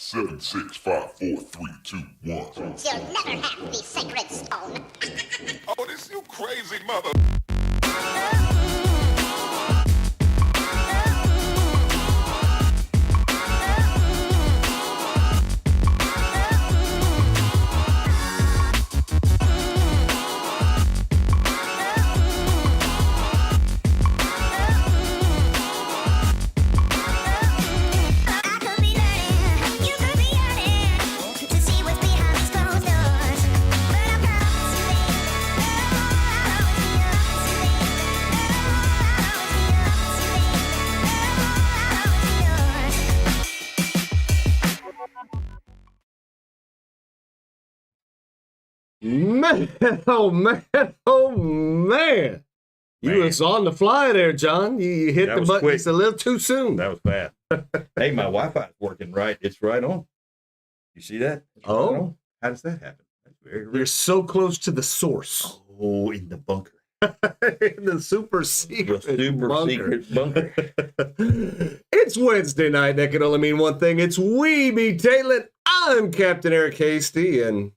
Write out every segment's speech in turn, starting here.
7, 6, 5, 4, 3, 2, 1. You'll never have the sacred stone. Oh, this you crazy mother. Man, oh man, oh man. You was on the fly there, John. You hit the button just a little too soon. That was fast. Hey, my Wi-Fi is working right. It's right on. You see that? Oh. Right, how does that happen? That's very You're so close to the source. Oh, in the bunker. In the super secret secret bunker. It's Wednesday night. That can only mean one thing. It's We Be Tailing. I'm Captain Eric Hasty, and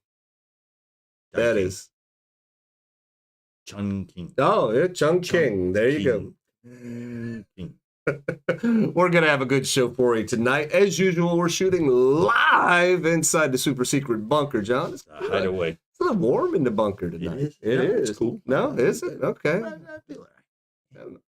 that is Chung King. Oh, yeah, Chung King. There you go. We're going to have a good show for you tonight. As usual, we're shooting live inside the super secret bunker, John. It's hideaway. It's a little warm in the bunker tonight. It is. It's cool. No, is it? Okay. I feel all right.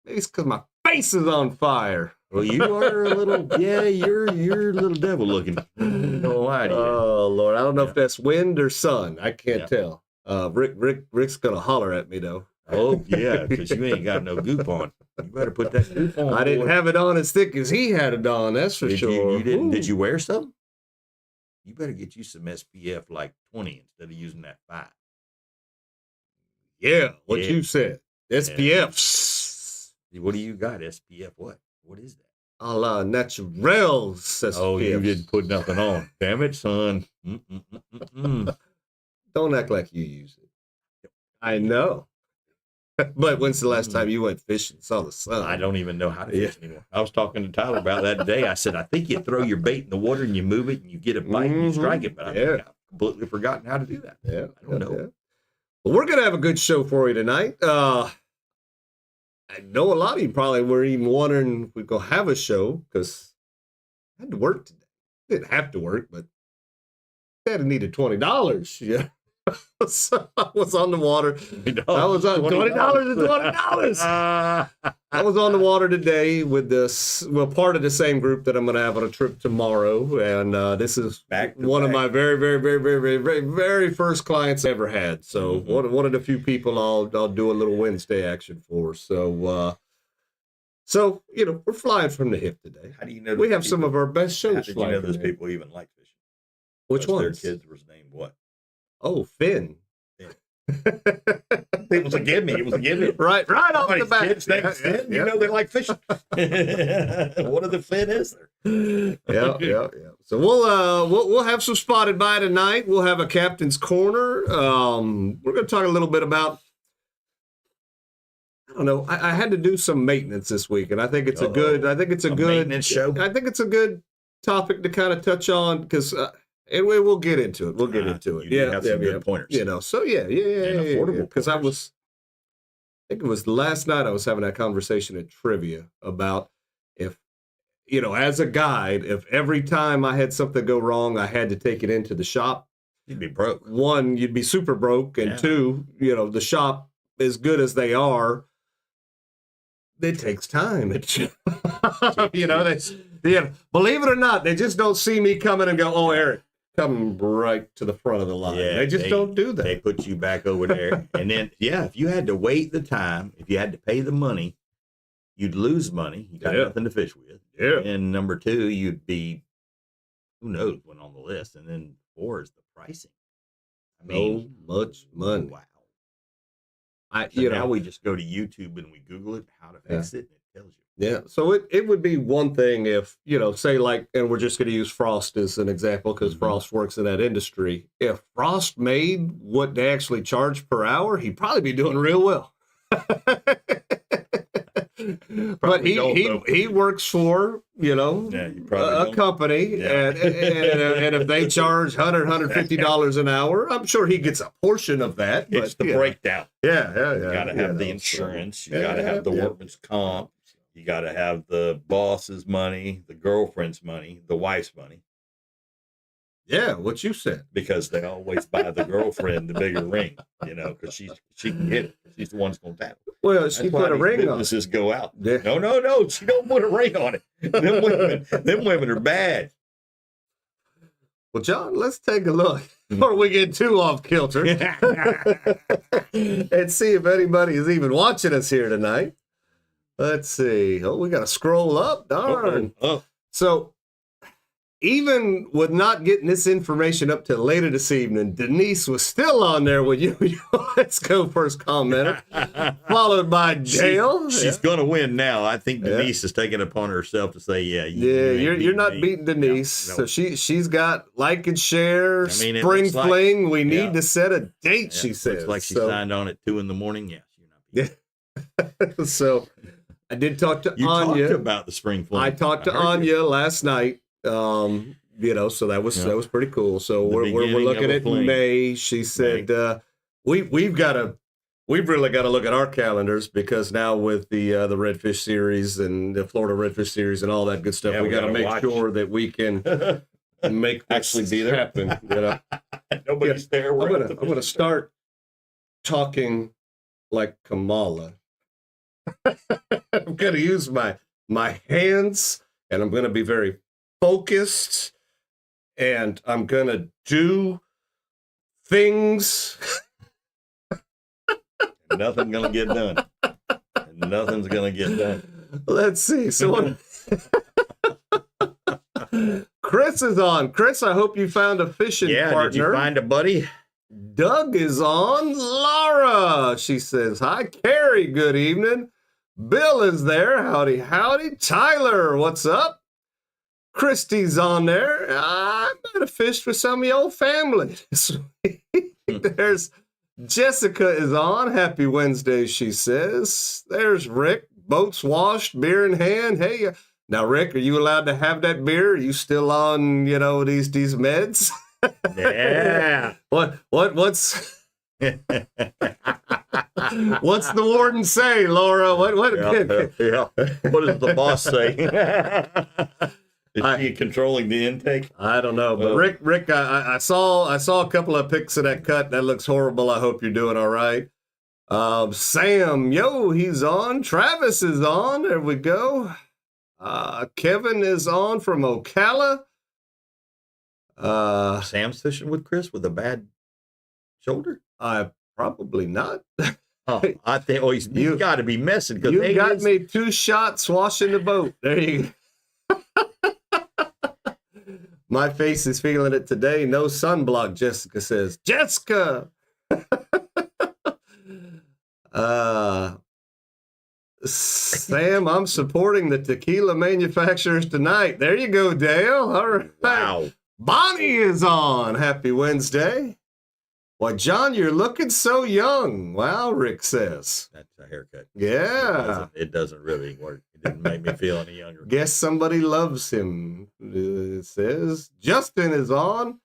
Maybe it's because my face is on fire. Well, you are a little, you're a little devil looking. No idea. Oh, Lord. I don't know if that's wind or sun. I can't tell. Rick's going to holler at me, though. Oh, yeah, because you ain't got no goop on. You better put that goop on. I didn't have it on as thick as he had it on, that's for sure. You didn't? Did you wear some? You better get you some SPF like 20 instead of using that 5. Yeah, what you said. SPFs. What do you got? SPF what? What is that? A la naturels. SPFs. Oh, you didn't put nothing on. Damn it, son. Don't act like you use it. I know. But when's the last time you went fishing and saw the sun? I don't even know how to fish anymore. I was talking to Tyler about that today. I said, I think you throw your bait in the water and you move it and you get a bite and you strike it. But I think I've completely forgotten how to do that. Yeah, I don't know. Yeah. Well, we're going to have a good show for you tonight. I know a lot of you probably were even wondering if we're going to have a show because I had to work today. Didn't have to work, but I needed $20. Yeah. So I was on the water. I was on $20 and $20. I was on the water today with part of the same group that I'm going to have on a trip tomorrow, and this is one of my very, very, very, very, very, very, very first clients I ever had. So one of the few people I'll do a little Wednesday action for. So we're flying from the hip today. How do you know? We have some of our best shows. How did you know those people even like fishing? Which ones? Their kids was named what? Oh, Finn. It was a gimme. It was a gimme. Right off the bat. Kids named Finn. You know they like fishing. What other Finn is there? Yeah. So we'll have some spotted by tonight. We'll have a captain's corner. We're going to talk a little bit about. I don't know. I had to do some maintenance this week, and I think it's a good maintenance show. I think it's a good topic to kind of touch on because. Anyway, we'll get into it. We'll get into it. You have some good pointers. So yeah. Affordable. Because I think it was last night I was having that conversation at trivia about if, as a guide, if every time I had something go wrong, I had to take it into the shop. You'd be broke. One, you'd be super broke. And two, the shop, as good as they are, it takes time. Believe it or not, they just don't see me coming and go, oh, Eric. Come right to the front of the line. Yeah, they don't do that. They put you back over there. And then, if you had to wait the time, if you had to pay the money, you'd lose money. You got nothing to fish with. Yeah. And number 2, you'd be, who knows, when on the list. And then 4 is the pricing. I mean, so much money. Wow. Now we just go to YouTube and we Google it, how to fix it, and it tells you. Yeah, so it would be one thing if, say and we're just going to use Frost as an example because Frost works in that industry. If Frost made what they actually charge per hour, he'd probably be doing real well. But Probably don't, though. he works for, you know, Yeah, you probably a don't. company, Yeah. and if they charge $150 an hour, I'm sure he gets a portion of that. It's but, the yeah. breakdown. Yeah, yeah, yeah. You got to have the insurance. You got to have the workman's comp. You got to have the boss's money, the girlfriend's money, the wife's money. Yeah, what you said. Because they always buy the girlfriend the bigger ring, you know, because she can get it. She's the one that's going to tackle. Well, she That's why put a these ring on. businesses go out. Yeah. No. She don't put a ring on it. Them women are bad. Well, John, let's take a look before we get too off kilter and see if anybody is even watching us here tonight. Let's see. Oh, we got to scroll up. Darn. Oh. So, even with not getting this information up till later this evening, Denise was still on there with you. Let's go first commenter, followed by Dale. She's going to win now. I think Denise is taking it upon herself to say, you're not beating Denise. No. So she's got like and share, I mean, it spring looks like- fling. We need yeah. to set a date, she says. Looks like she signed on at 2 a.m. Yes, you're not beating So I did talk to You Anya. talked about the spring fling. I talked to heard you. Anya last night. You know, so that was pretty cool. So The we're beginning looking of a at fling. May. She said we've really got to look at our calendars, because now with the Redfish series and the Florida Redfish series and all that good stuff, Yeah, we we got to gotta make watch. sure that we can make this Actually be there. happen. You know, Nobody's there. I'm We're gonna start talking like Kamala. I'm gonna use my hands, and I'm gonna be very focused, and I'm gonna do things. Nothing's gonna get done. Nothing's gonna get done. Let's see. So Chris is on. Chris, I hope you found a fishing partner. Did you find a buddy? Doug is on. Laura, she says, hi, Karrie, good evening. Bill is there. Howdy, howdy. Tyler, what's up? Christy's on there. I might have fished with some of your old family this week. There's Jessica is on. Happy Wednesday, she says. There's Rick. Boats washed, beer in hand. Hey, now, Rick, are you allowed to have that beer? Are you still on, you know, these meds? Yeah. What's what's the warden say, Laura? What Yeah. What does the boss say? Is she controlling the intake? I don't know, but Rick, I saw a couple of pics of that cut. That looks horrible. I hope you're doing all right. Sam, he's on. Travis is on. There we go. Kevin is on from Ocala. Sam's fishing with Chris with a bad shoulder? Probably not. Oh, I think he's got to be messing, because You got me 2 shots washing the boat. There you go. My face is feeling it today. No sunblock, Jessica says. Jessica! Sam, I'm supporting the tequila manufacturers tonight. There you go, Dale. All right. Wow. Bonnie is on. Happy Wednesday. Why, John, you're looking so young. Wow, Rick says. That's a haircut. Yeah. It doesn't really work. It didn't make me feel any younger. Guess somebody loves him. It says Justin is on.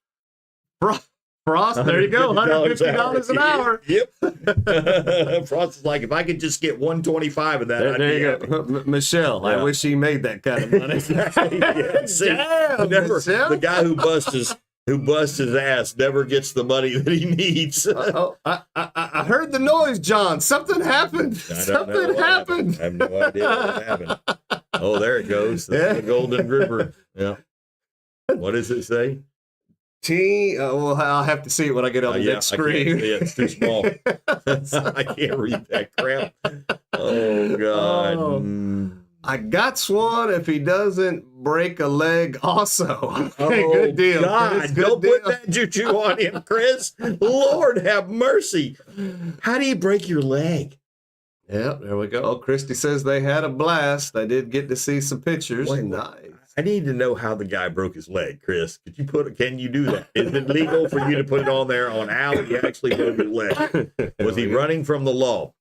Frost, there you go, $150 an hour. Yep. Frost is like, if I could just get 125 of that, There you go. Michelle, I wish he made that kind of money. Yeah, see, Damn, Michelle. the guy who busts his ass never gets the money that he needs. I heard the noise, John. Something happened. Something happened. I have no idea what happened. Oh, there it goes. The Golden River. Yeah. What does it say? Well, I'll have to see it when I get on the next screen. It's too small. I can't read that crap. Oh, God. Oh. I got one if he doesn't break a leg also. Oh, good deal. God, Good don't deal. put that juju on him, Chris. Lord have mercy. How do you break your leg? Yep, there we go. Oh, Christy says they had a blast. I did get to see some pictures. Wait, Nice. I need to know how the guy broke his leg, Chris. Can you do that? Is it legal for you to put it on there on how he actually broke his leg? Was he running from the law?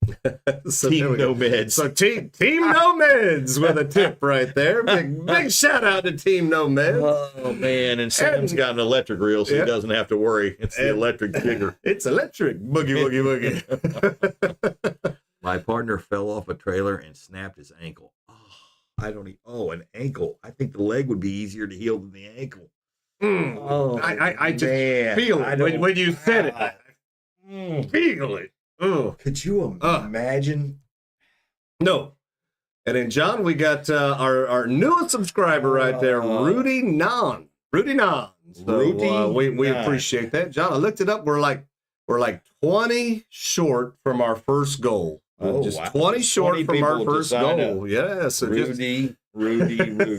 So Team No Meds. So team No Meds with a tip right there. Big shout out to Team No Meds. Oh man, and Sam's got an electric reel, so he doesn't have to worry. It's the electric jigger. It's electric. Boogie, boogie. My partner fell off a trailer and snapped his ankle. An ankle. I think the leg would be easier to heal than the ankle. Oh, I just feel it when you said it. Feel it. Oh. Could you imagine? No. And then, John, we got our newest subscriber right there, Rudy Nan. Rudy Nan. So, we appreciate that. John, I looked it up. We're like 20 short from our first goal. Just 20 short 20 from our people to first sign goal. up. Yeah. So Rudy.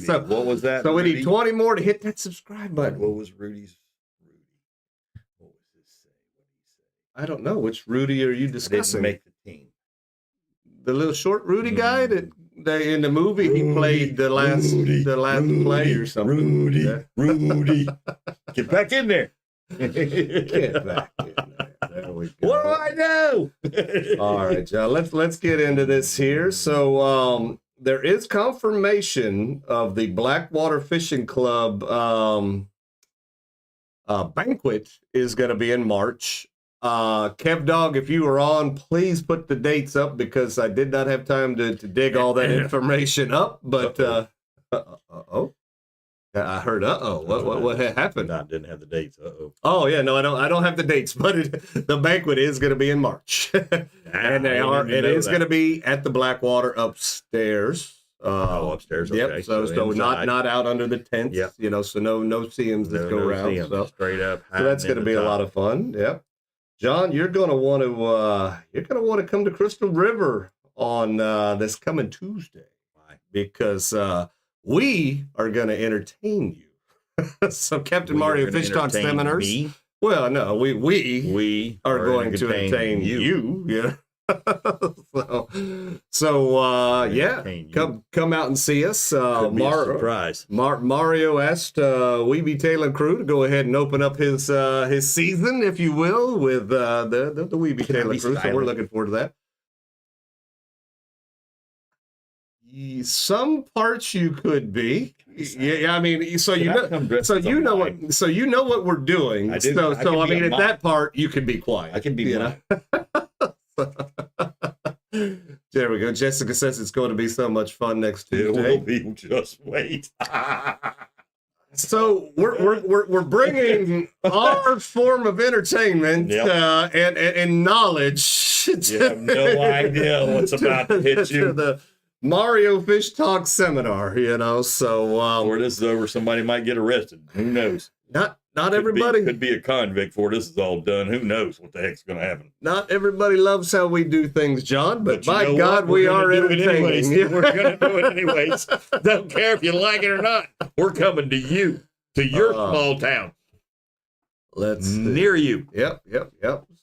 So, what was that? So we Rudy? need 20 more to hit that subscribe button. What was Rudy's? What was his say? What did he say? I don't know. Which Rudy are you discussing? Didn't make the team. The little short Rudy guy that in the movie he played the last play or something. Rudy, get back in there. Get back in there. There we go. What do I know? All right, John. Let's get into this here. So there is confirmation of the Blackwater Fishing Club banquet is going to be in March. Kev Dog, if you are on, please put the dates up because I did not have time to dig all that information up. But I heard what happened? I didn't have the dates. Oh yeah, no, I don't have the dates, but the banquet is going to be in March, and it is going to be at the Blackwater upstairs. Upstairs. Okay. Yep. So not out under the tents. Yep. You know, so no CMs that go around. So straight up. So that's going to be a lot of fun. Yep. John, you're going to want to come to Crystal River on this coming Tuesday. Why? Because we are going to entertain you. So Captain Mario Fish Talk seminars. Me? Well, no, we are going to entertain you. Yeah. so yeah, come out and see us. Surprise. Mario asked Weeby Tail and crew to go ahead and open up his season, if you will, with the Weeby Tail and crew. So we're looking forward to that. Some parts you could be. Yeah, I mean, so you know what we're doing. I mean, at that part you can be quiet. I can be quiet. There we go. Jessica says it's going to be so much fun next Tuesday. It will be. Just wait. So we're bringing our form of entertainment and knowledge. You have no idea what's about to hit you. To the Mario Fish Talk seminar, you know. So before this is over, somebody might get arrested. Who knows? Not everybody could be a convict before this is all done. Who knows what the heck's going to happen? Not everybody loves how we do things, John. But by God, we are entertaining. We're going to do it anyways. Don't care if you like it or not. We're coming to you, to your small town. Near you. Yep.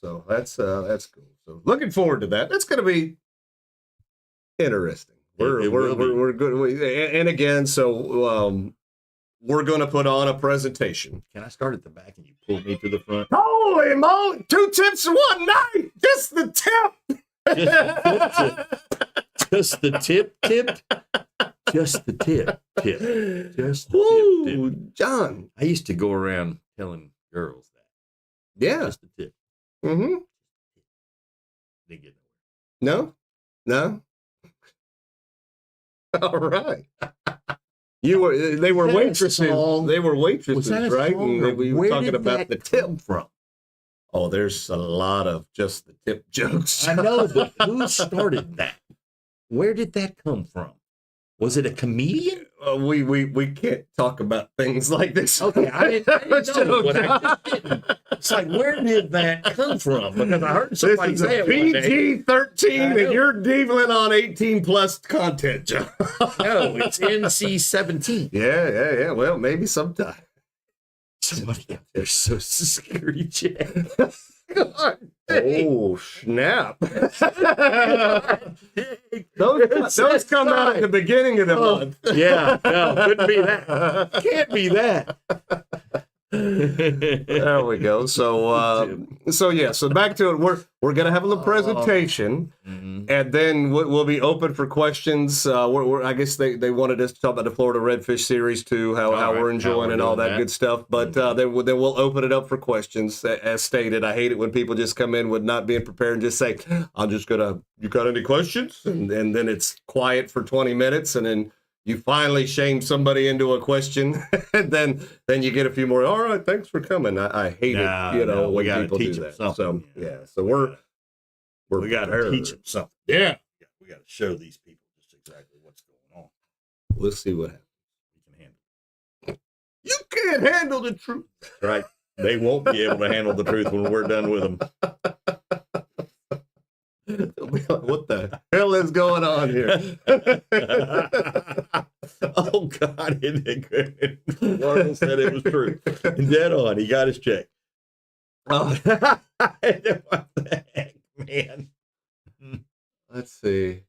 So that's cool. So looking forward to that. That's going to be interesting. We're good. And again, so. We're going to put on a presentation. Can I start at the back and you pull me to the front? Holy moly! 2 tips in one night! Just the tip! Just the tip? Just the tip. Just the tip. John. I used to go around telling girls that. Yeah. Just the tip. Mm-hmm. Didn't get nowhere. No? All right. They were waitresses. They were waitresses, right? And we were talking about the tip from. Oh, there's a lot of just the tip jokes. I know, but who started that? Where did that come from? Was it a comedian? We can't talk about things like this. Okay, I didn't know, but I just didn't. It's like, where did that come from? Because I heard somebody say it one day. PG-13, and you're dealing on 18-plus content, John. No, it's NC-17. Yeah. Well, maybe sometime. Somebody out there so scary, Jack. God Oh, snap. those come out at the beginning of the month. Yeah, no, couldn't be that. Can't be that. There we go. So back to it. We're gonna have a little presentation, and then we'll be open for questions. I guess they wanted us to talk about the Florida Redfish series too, how we're enjoying and all that good stuff. But then we'll open it up for questions. As stated, I hate it when people just come in with not being prepared and just say, you got any questions? And then it's quiet for 20 minutes, and then you finally shame somebody into a question, and then you get a few more. All right, thanks for coming. I hate it, when we gotta people teach do them that. something. So we got to teach them something. Yeah, we got to show these people just exactly what's going on. We'll see what happens. We can handle it. You can't handle the truth. That's right. They won't be able to handle the truth when we're done with them. What the hell is going on here? Oh God, isn't it good? Marvel said it was true. Dead on. He got his check. Oh, What the heck, man? let's see.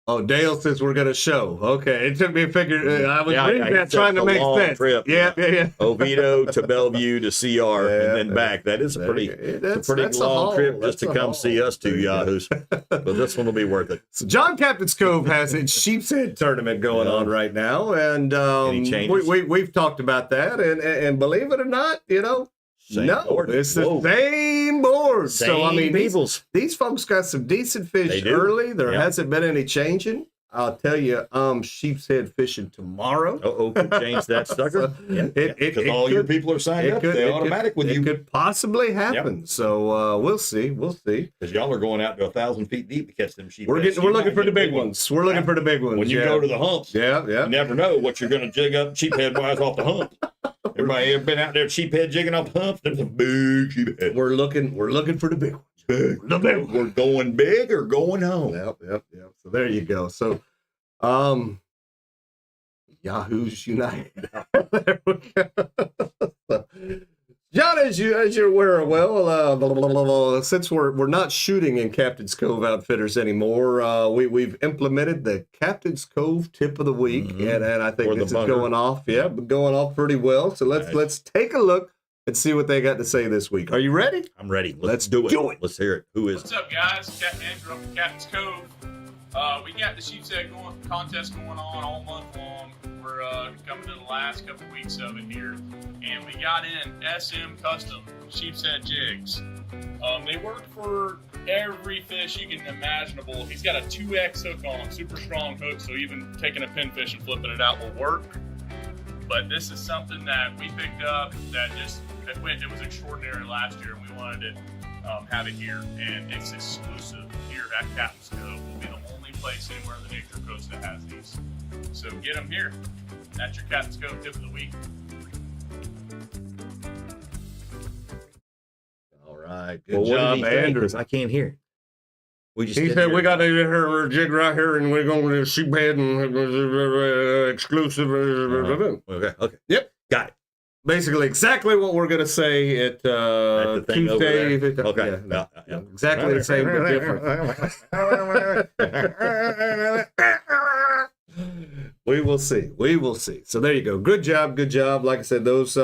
Oh, Dale says we're gonna show. Okay, it took me a figure. I was reading that trying to make sense. Trip, yeah. Oviedo to Bellevue to CR and then back. That is a pretty long trip just to come see us two yahoos. But this one will be worth it. So John Captain's Cove has its Sheep's Head tournament going on right now, and Any changes? we've talked about that, and believe it or not, Same no, board. it's the Whoa. same board. Same So I mean, peoples. these folks got some decent They fish do. early. There Yeah. hasn't been any changing. I'll tell you, Sheep's Head fishing tomorrow. Could change that sucker. Because all your people are signed up. They automatic with you. It could possibly happen. So we'll see. Because y'all are going out to 1,000 feet deep to catch them sheep. We're looking for the big ones. We're looking for the big ones. When you go to the humps, yeah. you never know what you're going to jig up sheephead wise off the hump. Everybody ever been out there sheephead jigging off the humps? There's a big sheephead. We're looking for the big ones. The big ones. We're going big or going home. Yep. So there you go. So, Yahoo's United. There we go. John, as you're aware well, since we're not shooting in Captain's Cove Outfitters anymore, we've implemented the Captain's Cove Tip of the Week, and I think this is going off. Yeah, going off pretty well. So let's take a look and see what they got to say this week. Are you ready? I'm ready. Let's do it. Let's hear it. Who is? What's up, guys? Captain Andrew from Captain's Cove. We got the Sheep's Head contest going on all month long. We're coming to the last couple weeks of it here, and we got in SM Custom Sheep's Head Jigs. They work for every fish you can imaginable. He's got a 2X hook on him, super strong hook, so even taking a pinfish and flipping it out will work. But this is something that we picked up that it was extraordinary last year, and we wanted to have it here, and it's exclusive here at Captain's Cove. We'll be the only place anywhere on the Nature Coast that has these. So get them here. That's your Captain's Cove Tip of the Week. All right. Good job, Andrew. I can't hear. He said we got a jig right here, and we're going to sheephead and exclusive. Okay. Yep. Got it. Basically, exactly what we're going to say at the thing over Tuesday. there. Okay. Yeah. Exactly the same, but different. We will see. So there you go. Good job. Like I said, those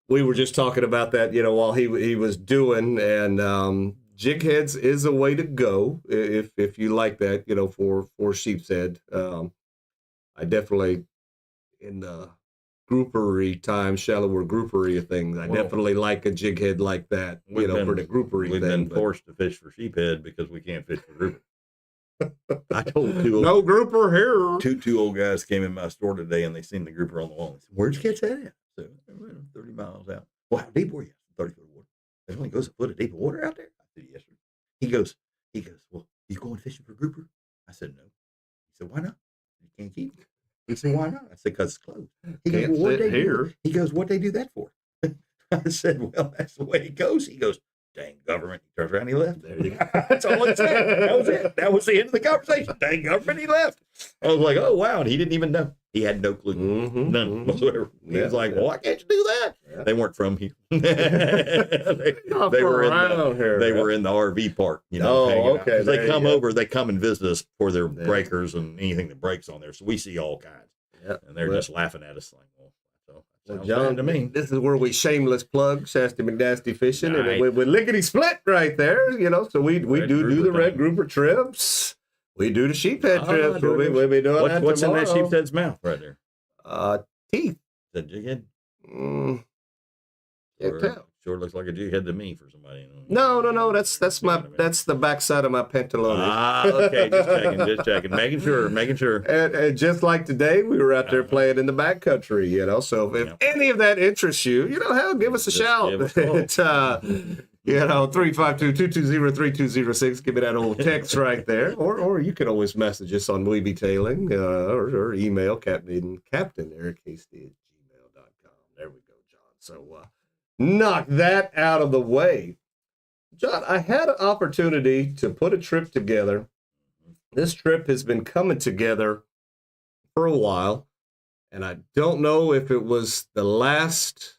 we were just talking about that, while he was doing, and jig heads is a way to go if you like that, for sheep's head. I definitely, in the groupery time, shallower groupery things, I definitely like a jig head like that, for the groupery We've thing. been forced to fish for sheephead because we can't fish for grouper. I told two No grouper here. two old guys came in my store today and they seen the grouper on the wall. They said, "Where'd you catch that at?" So 30 miles out. Well, how deep were you? 30 foot of water. There only goes a foot of deep water out there. I said, "Yes, sir." He goes, "Well, you going fishing for grouper?" I said, "No." He said, "Why not?" "You can't keep it." He said, "Why not?" I said, "Because it's closed." He goes, Can't "Well, what'd sit they do?" here. He goes, "What'd they do that for?" I said, "Well, that's the way it goes." He goes, Dang government. He turns around, he left. There you go. That's all it said. That was it. That was the end of the conversation. Dang government, he left. I was like, oh, wow. And he didn't even know. He had no clue. None whatsoever. He was like, well, why can't you do that? Yeah. They weren't from here. they were in the RV park. You know, hanging out. okay. 'Cause they come over, they come and visit us for their breakers and anything that breaks on there. So we see all kinds. Yeah. And they're just laughing at us like, well, Well, sounds John, bad to me. this is where we shameless plug Shasta McNasty Fishing, Right. and with lickety split right there, you know. So we Red do grouper the red thing. grouper trips. We do the sheephead Ah, trips. We'll be doing that what's in tomorrow. that sheephead's mouth right there? Teeth. Is that jig head? Can't Sure, tell. sure looks like a jig head to me for somebody. No. That's the backside of my pantalone. Ah, okay, just checking, making sure. And just like today, we were out there playing in the backcountry, you know. So if any of that interests you, you know, hell, give us a Just shout. give us a call. It's, you know, 352-220-3206. Give me that old text right there. Or you can always message us on Weeby Tailing or email Captain Eric Hasty at gmail.com. There we go, John. So knock that out of the way. John, I had an opportunity to put a trip together. This trip has been coming together for a while, and I don't know if it was the last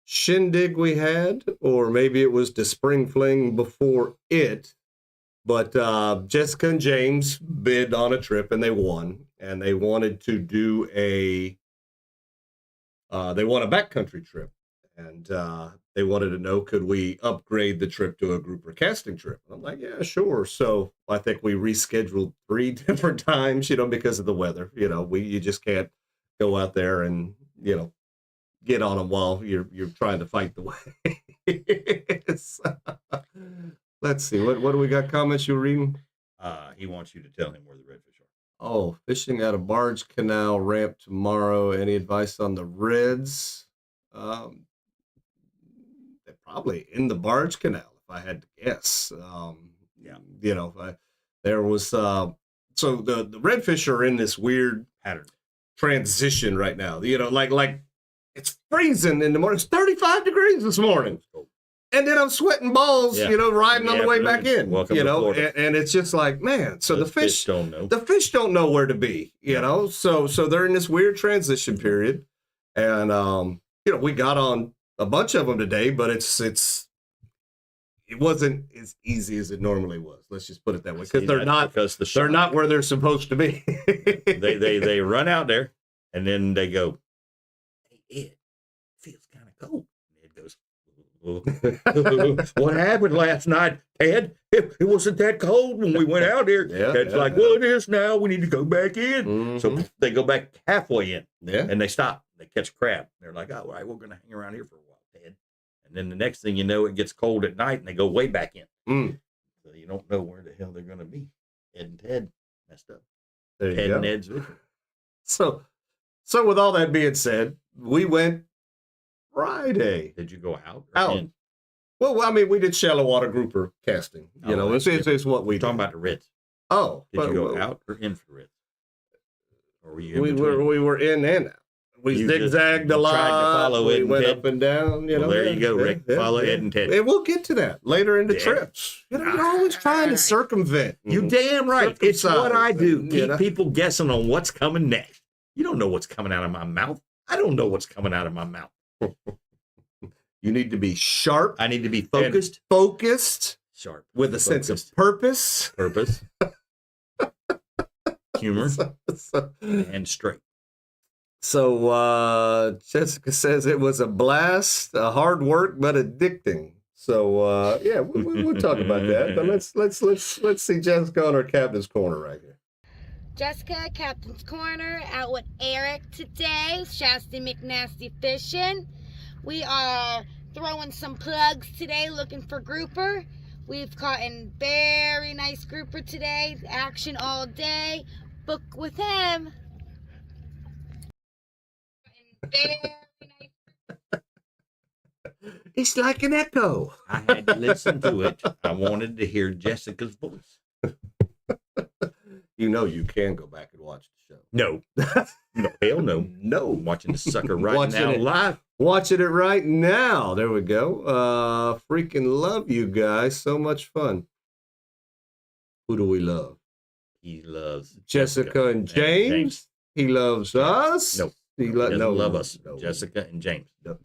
shindig we had, or maybe it was the spring fling before it. But Jessica and James bid on a trip, and they won. And they wanted to do a backcountry trip. And they wanted to know, could we upgrade the trip to a grouper casting trip? I'm like, yeah, sure. So I think we rescheduled 3 different times, you know, because of the weather. You know, you just can't go out there and, you know, get on them while you're trying to fight the waves. Let's see, what do we got? Comments you're reading? He wants you to tell him where the redfish are. Oh, fishing at a barge canal ramp tomorrow. Any advice on the reds? They're probably in the barge canal, if I had to guess. Yeah. You know, there was so the redfish are in this weird Pattern. transition right now. You know, like it's freezing in the morning. It's 35 degrees this morning. And then I'm sweating balls, Yeah. you know, riding on the way Absolutely. back in. Welcome you to know, Florida. and it's just like, man, so Those the fish don't know. the fish don't know where to be, you know. So they're in this weird transition period. And you know, we got on a bunch of them today, but it wasn't as easy as it normally was. Let's just put it that way, because they're not where they're supposed to be. they run out there and then they go, hey Ed, feels kind of cold. And Ed goes, what happened last night, Ed? It wasn't that cold when we went out there. Yeah, Ed's like, well, it is now. We need to go back in. So they go back halfway in. Yeah. And they stop. They catch a crab. They're like, oh, all right, we're going to hang around here for a while, Ted. And then the next thing you know, it gets cold at night and they go way back in. So you don't know where the hell they're going to be. Ed and Ted messed up. There you Ted go. and Ed's vision. So with all that being said, we went Friday. Did you go out? Out. In? Well, I mean, we did shallow water grouper casting. You know, that's it's what we We're talking do. about the Reds. Oh, Did you go out or in for the Reds? Or were you in we between? were in and out. We You zigzagged just- a you tried to lot. follow Ed We and went Ted? up and down. You Well, know, there you go, Rick. Follow Ed and Ted. And we'll get to that later in the Yeah. trips. You know, you're always trying to circumvent. You damn right. It's what I do. You Keep know? people guessing on what's coming next. You don't know what's coming out of my mouth. I don't know what's coming out of my mouth. You need to be sharp. I need to be and focused. focused Sharp. with a sense of Focused. purpose. Purpose. Humor. So, And straight. Jessica says it was a blast, hard work but addicting. So yeah, we'll talk about that. But let's see Jessica on her captain's corner right here. Jessica, Captain's Corner, out with Eric today. Shasta McNasty Fishing. We are throwing some plugs today, looking for grouper. We've caught a very nice grouper today. Action all day. Book with him. Very nice. It's like an echo. I had to listen to it. I wanted to hear Jessica's voice. You know you can go back and watch the show. No. No, hell no. No. I'm watching the sucker right Watching now it. live. Watching it right now. There we go. Freaking love you guys. So much fun. Who do we love? He loves Jessica and James. He loves us. No. He doesn't love us. No. Jessica and James. No.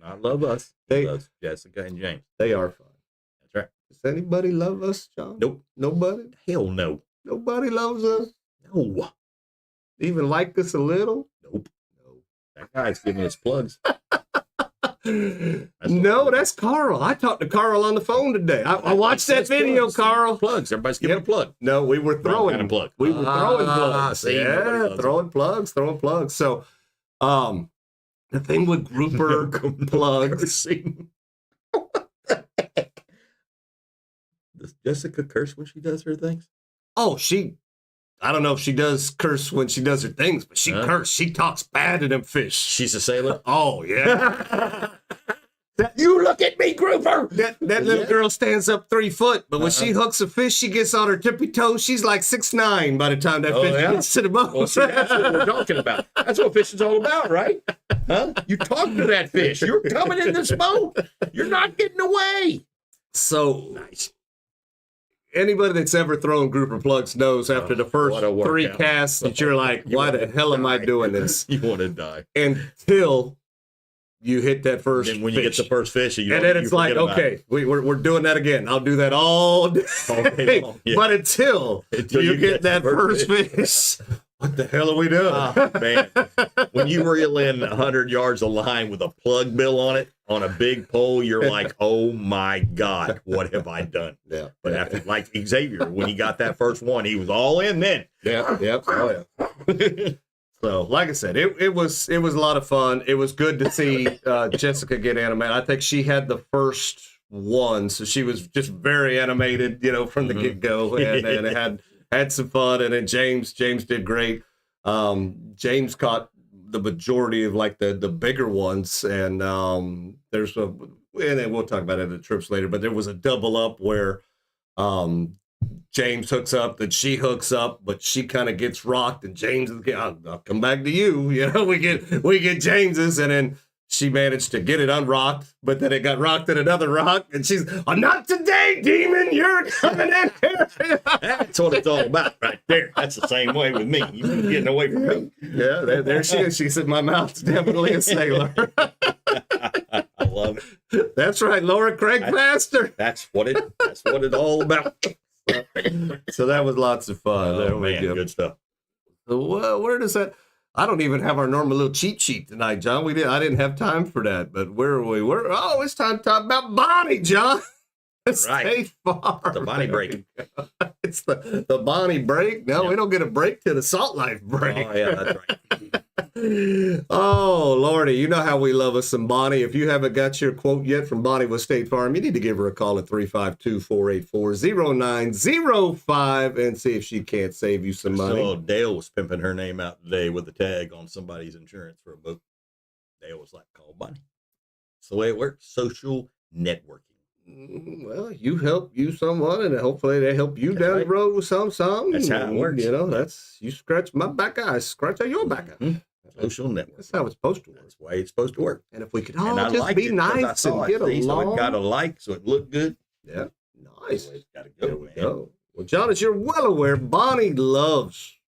Not love us. They- He loves Jessica and James. They are fun. That's right. Does anybody love us, John? Nope. Nobody? Hell no. Nobody loves us? No. Even like us a little? Nope. No. That guy's giving us plugs. No, that's Carl. I talked to Carl on the phone today. I watched that video, Plugs. Carl. Plugs. Everybody's giving Yep. a plug. No, we were Wrong throwing kind of plug. We were throwing plugs. See, nobody Yeah, loves throwing plugs. So, the thing with grouper plugs. What the heck? Does Jessica curse when she does her things? Oh, I don't know if she does curse when she does her things, but she curse. She talks bad to them fish. She's a sailor. Oh, yeah. You look at me, grouper. That little girl stands up 3 foot, but when she hooks a fish, she gets on her tippy toes. She's like 6'9" by the time that fish gets to the boat. Well, see, that's what we're talking about. That's what fishing's all about, right? Huh? You talk to that fish. You're coming in this boat. You're not getting away. So nice. Anybody that's ever thrown grouper plugs knows after the first what a 3 workout. casts that you're like, why the hell am I doing this? You want to die. Until you hit that first Then when you get fish. the first fish, And then it's like, okay, we're doing that again. I'll do that all day. day long, yeah. But until you get that first fish. fish, what the hell are we doing? Oh, man. When you reel in 100 yards of line with a plug bill on it, on a big pole, you're like, oh my God, what have I done? Yeah. But after, like Xavier, when he got that first one, he was all in then. Yeah. Yep. Oh yeah. So, like I said, it was a lot of fun. It was good to see Jessica get animated. I think she had the first one, so she was just very animated, from the get go, and it had some fun. And then James did great. James caught the majority of like the bigger ones, and and then we'll talk about it in the trips later. But there was a double up where James hooks up, then she hooks up, but she kind of gets rocked, and James is I'll come back to you. We get James's, and then she managed to get it unrocked, but then it got rocked at another rock, and she's, not today, demon, you're coming in here. That's what it's all about right there. That's the same way with me. You ain't getting away from me. Yeah, there she is. She said, my mouth's definitely a sailor. I love it. That's right, Laura Craig faster. That's what it's all about. So that was lots of fun. There Oh, we man, go. good stuff. Well, where does that? I don't even have our normal little cheat sheet tonight, John. I didn't have time for that. But where are we? It's time to talk about Bonnie, John. Right. Stay far. The Bonnie break. It's the Bonnie break. No, we don't get a break till the Salt Life break. Oh, yeah, that's right. Oh, Lordy, you know how we love us some Bonnie. If you haven't got your quote yet from Bonnie with State Farm, you need to give her a call at 352-484-0905 and see if she can't save you some money. So Dale was pimping her name out today with a tag on somebody's insurance for a boat. Dale was like, call Bonnie. That's the way it works. Social networking. Well, you help you someone, and hopefully they help you down the road with some. That's how it works. That's you scratch my back, I scratch out your back. Social network. That's how it's supposed to work. That's the way it's supposed to work. And if we could And all I just liked be it 'cause I nice saw and it. get See, so along. it got a like, so it looked good. Yeah, That's nice. the way it's got to There go, we man. go. Well, John, as you're well aware, Bonnie loves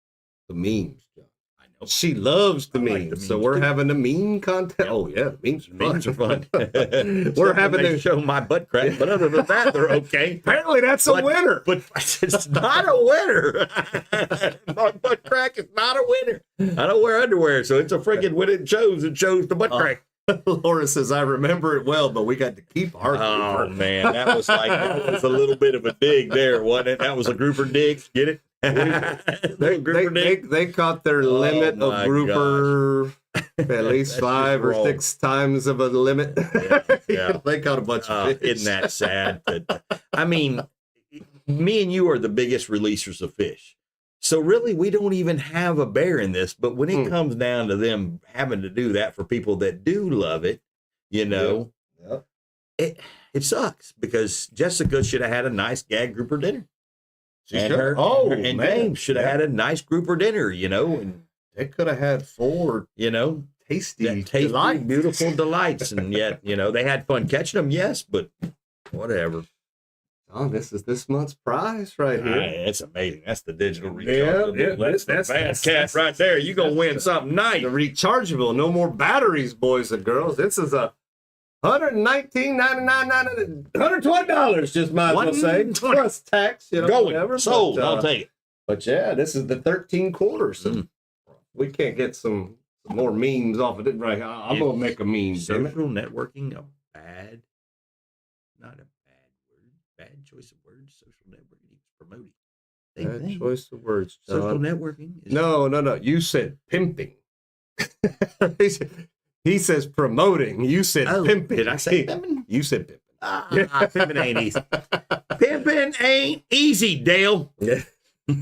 the memes. John. I know. She loves the I memes. like the So memes, we're too. having a meme contest. Yeah. Oh, yeah, the memes are fun. Memes are fun. We're having to to show my butt crack, but other than that, they're okay. Apparently, that's a winner. But it's not a winner. My butt crack is not a winner. I don't wear underwear, so it's a freaking when it shows the butt crack. Laura says, I remember it well, but we got to keep our Oh grouper. man, that was a little bit of a dig there, wasn't it? That was a grouper dig. Get it? Grouper dig. They caught their limit of my grouper at least That's 5 just or wrong. 6 times of a limit. Yeah. They caught a bunch of fish. Isn't that sad? I mean, me and you are the biggest releasers of fish. So really, we don't even have a bear in this. But when it comes down to them having to do that for people that do love it, Yeah. it sucks because Jessica should have had a nice gag grouper dinner. She And should- her and man. James should have Yeah. had a nice grouper dinner, and They could have had 4 you know, tasty, That tasty, delight. beautiful delights. And yet, they had fun catching them, yes, but whatever. Oh, this is this month's prize right here. It's amazing. That's the digital Yeah, rechargeable. yeah, that's the bad cat right there. You're going to win something nice. The rechargeable, no more batteries, boys and girls. This is a $119.99, $120, just might as well say, plus tax, whatever. Sold. But, I'll take it. But yeah, this is the 13 quarters. So we can't get some more memes off of it right now. I'm going to make a meme. Damn it. Social networking, not a bad word. Bad choice of words. Social networking is promoting. Bad choice of words, John. Social networking. No. You said pimping. He says promoting. You said pimping. Did I say pimping? You said pimping. Pimping ain't easy. Pimping ain't easy, Dale. Yeah. Got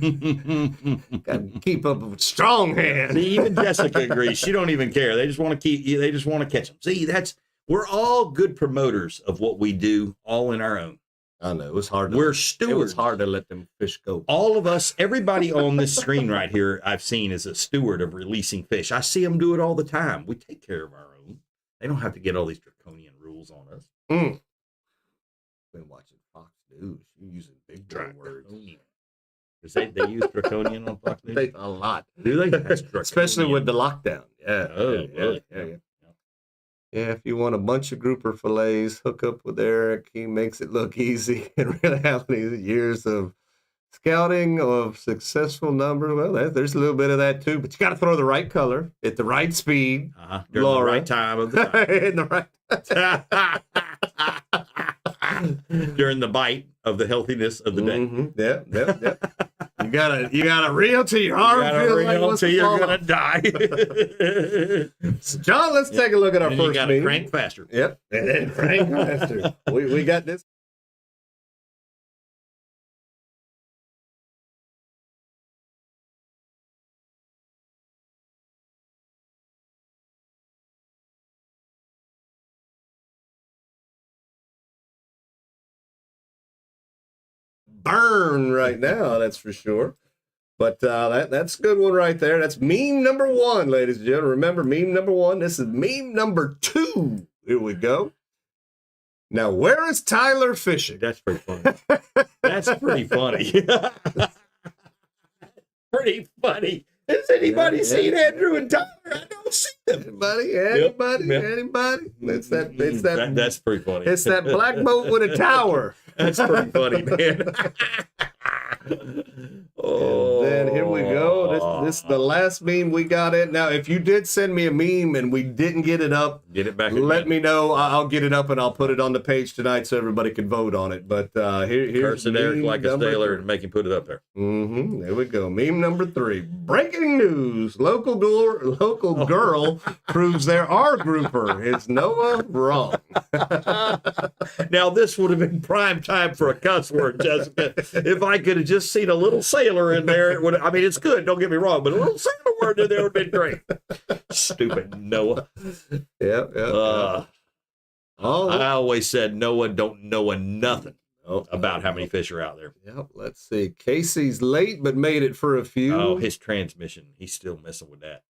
to keep up with strong hands. See, even Jessica agrees. She don't even care. They just want to They just want to catch them. See, we're all good promoters of what we do, all in our own. I know it was hard. We're It stewards. was hard to let them fish go. All of us, everybody on this screen right here, I've seen is a steward of releasing fish. I see them do it all the time. We take care of our own. They don't have to get all these draconian rules on us. Been watching Fox News. You're using big words. They use draconian on Fox News? A lot. Do they? That's Especially with the lockdown. Yeah. Really? Yeah, if you want a bunch of grouper fillets, hook up with Eric. He makes it look easy. And really, how many years of scouting of successful numbers? Well, there's a little bit of that too. But you got to throw the right color at the right speed. During the right time of the time. In the right During the bite of the healthiness of the day. Mm-hmm. Yep. You gotta reel till your arm feels like wants to fall you're gonna off. die. So John, let's take a look at our And first you gotta meme. crank faster. Yep. And then crank faster. We got this. Burn right now, that's for sure. But that's a good one right there. That's meme number 1, ladies and gentlemen. Remember, meme number 1. This is meme number 2. Here we go. Now, where is Tyler fishing? That's pretty funny. That's pretty funny. Pretty funny. Has anybody seen Andrew and Tyler? I don't see them. Anybody? Yep. Anybody? It's that. That's pretty funny. It's that black boat with a tower. That's pretty funny, man. And then here we go. This is the last meme we got in. Now, if you did send me a meme and we didn't get it up, Get it back. let me know. I'll get it up and I'll put it on the page tonight so everybody can vote on it. But here's Cursing Eric meme like a number sailor 3. and make him put it up there. There we go. Meme number 3. Breaking news. Local girl proves there are grouper. Is Noah wrong? Now, this would have been prime time for a cuss word, Jessica. If I could have just seen a little sailor in there, it would. I mean, it's good. Don't get me wrong, but a little sailor word in there would have been great. Stupid Noah. Yep. I always said Noah don't know nothing about how many fish are out there. Yep. Let's see. Casey's late, but made it for a few. Oh, his transmission. He's still messing with that.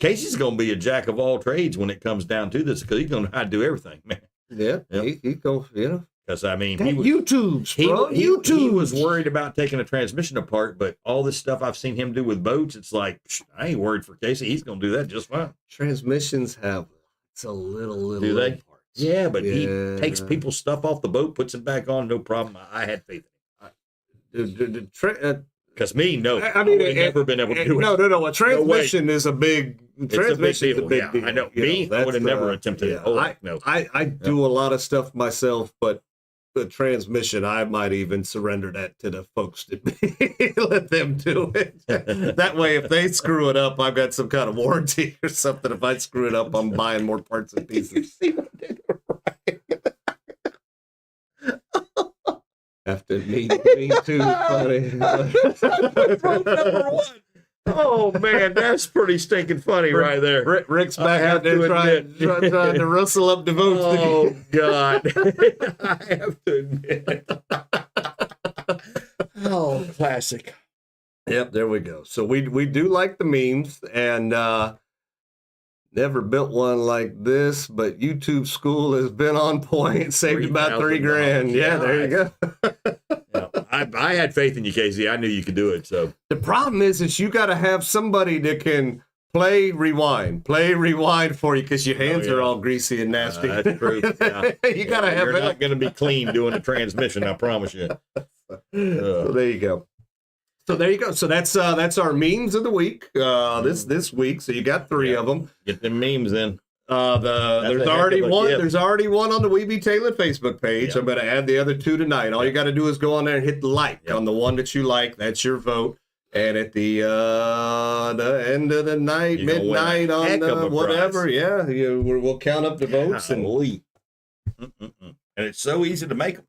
Casey's going to be a jack of all trades when it comes down to this because he's going to know how to do everything, man. Yeah. Yep. He goes, Because, I mean, YouTube's, bro. He was worried about taking a transmission apart, but all this stuff I've seen him do with boats, it's like, I ain't worried for Casey. He's going to do that just fine. Transmissions have a little Do they? parts. Yeah, but he takes people's stuff off the boat, puts it back on, no problem. I had faith in him. Because me, no. I would have never been able to do it. No. A transmission is a big. Transmission is a big deal. I know. Me, I would have never attempted it. Oh, no. I do a lot of stuff myself, but the transmission, I might even surrender that to the folks to let them do it. That way, if they screw it up, I've got some kind of warranty or something. If I screw it up, I'm buying more parts and pieces. After me too funny. Number 1. Oh, man, that's pretty stinking funny right there. Rick's back out there trying to rustle up the votes. Oh, God. I have to admit. Oh, classic. Yep, there we go. So we do like the memes, and Never built one like this, but YouTube school has been on point. Saved about $3,000. Yeah, there you go. I had faith in you, Casey. I knew you could do it. So the problem is you got to have somebody that can play rewind for you because your hands are all greasy and nasty. That's true. Yeah. You got to have. You're not going to be clean doing the transmission. I promise you. So there you go. So there you go. So that's our memes of the week. This week. So you got 3 of them. Get them memes in. There's already one. There's already one on the Weeby Taylor Facebook page. I'm going to add the other 2 tonight. All you got to do is go on there and hit the like on the one that you like. That's your vote. And at the end of the night, midnight on whatever, we'll count up the votes. And it's so easy to make them.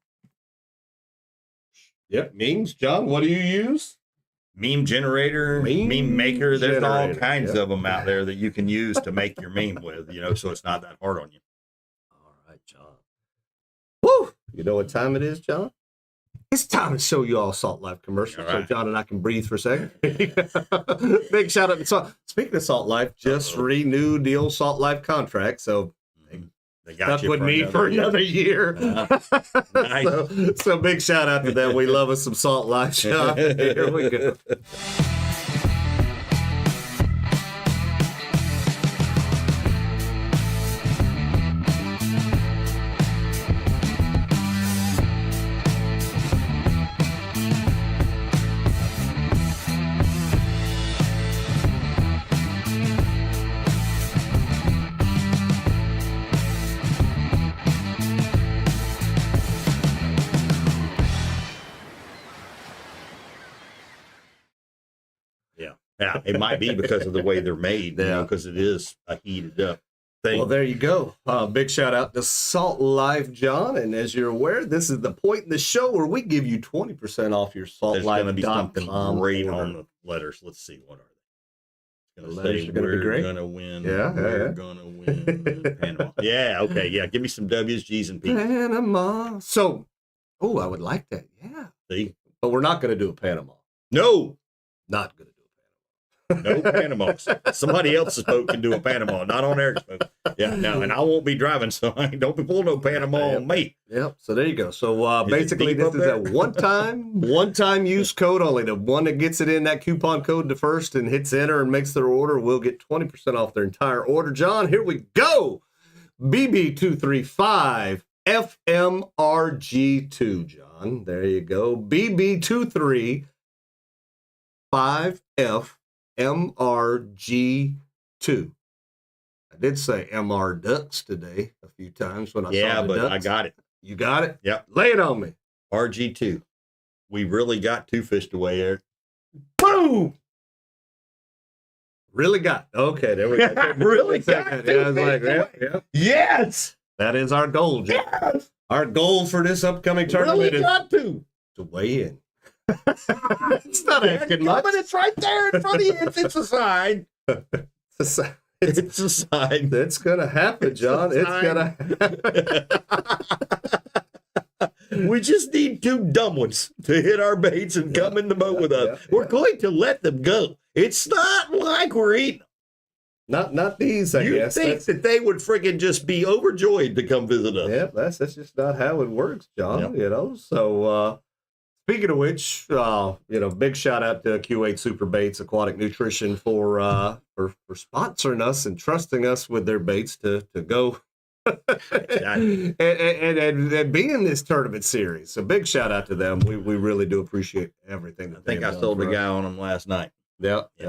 Yep, memes. John, what do you use? Meme generator, meme maker. There's all kinds of them out there that you can use to make your meme with, so it's not that hard on you. All right, John. Woo! You know what time it is, John? It's time to show you all Salt Life commercials so John and I can breathe for a second. Big shout out to Salt. Speaking of Salt Life, just renewed the old Salt Life contract, so they got stuck with me for another year. Nice. so big shout out to them. We love us some Salt Life, John. Here we go. Yeah, it might be because of the way they're made, because it is a heated up thing. Well, there you go. Big shout out to Salt Life, John. And as you're aware, this is the point in the show where we give you 20% off your There's going to be something saltlife.com great order. on the letters. Let's see, what are they? The letters are going to be great. We're going to win. Yeah, We're going to win. Panama. Yeah, okay, yeah. Give me some W's, G's, and P's. Panama. So, I would like that. Yeah. See? But we're not going to do a Panama. No. Not going to do No Panamas. Somebody else's boat can do a Panama, not on Eric's boat. Yeah, no, and I won't be driving, so don't be pulling no Panama on me. Yep. So there you go. So basically, this is a one-time use code only. The one that gets it in that coupon code the first and hits enter and makes their order will get 20% off their entire order. John, here we go. BB235 FMRG2, John. There you go. BB235 FMRG2. I did say MR Ducks today a few times when I saw the but ducks. I got it. You got it? Yep. Lay it on me. RG2. We really got 2 fish away, Eric. Boom! Really got it. Okay, there we go. Really got it. Yeah, I was like, yeah. Yes! That is our goal, John. Yes! Our goal for this upcoming tournament Really got to weigh in. It's not asking much. But it's right there in front of you. It's a sign. It's a sign. It's going to happen, John. It's going to We just need 2 dumb ones to hit our baits and come in the boat with us. We're going to let them go. It's not like we're eating. Not these, I guess. You think that they would friggin' just be overjoyed to come visit us. Yeah, that's just not how it works, John, So, speaking of which, big shout out to Q8 Super Baits Aquatic Nutrition for sponsoring us and trusting us with their baits to go and be in this tournament series. So big shout out to them. We really do appreciate everything. I think I sold a guy on them last night.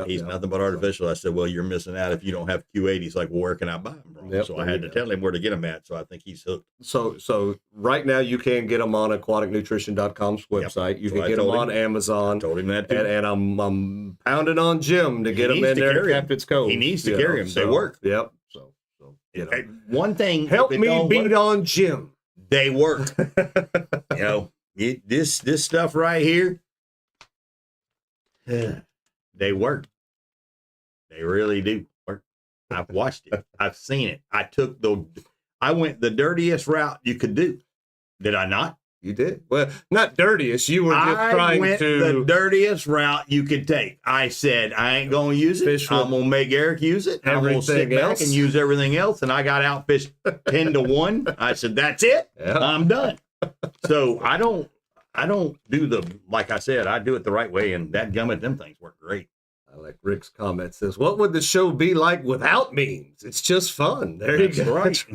He's nothing but artificial. I said, well, you're missing out if you don't have Q8. He's like, well, where can I buy them from? So I had to tell him where to get them at. So I think he's hooked. So right now you can get them on aquaticnutrition.com's website. You can get them on Amazon. I told him that too. And I'm pounding on Jim to get them in there at Captain's Cove. He needs to carry them. They work. Yep. So one thing. Help me beat on Jim. They work. This stuff right here. They work. They really do work. I've watched it. I've seen it. I went the dirtiest route you could do. Did I not? You did. Well, not dirtiest. You were just trying went to the dirtiest route you could take. I said, I ain't going to use it. Fish I'm going to make Eric use it. I'm going to sit everything back else. and use everything else. And I got outfished 10 to 1. I said, that's it. Yeah. I'm done. So I don't do like I said, I do it the right way. And that gummit, them things work great. I like Rick's comment says, what would the show be like without memes? It's just fun. There That's you go. right.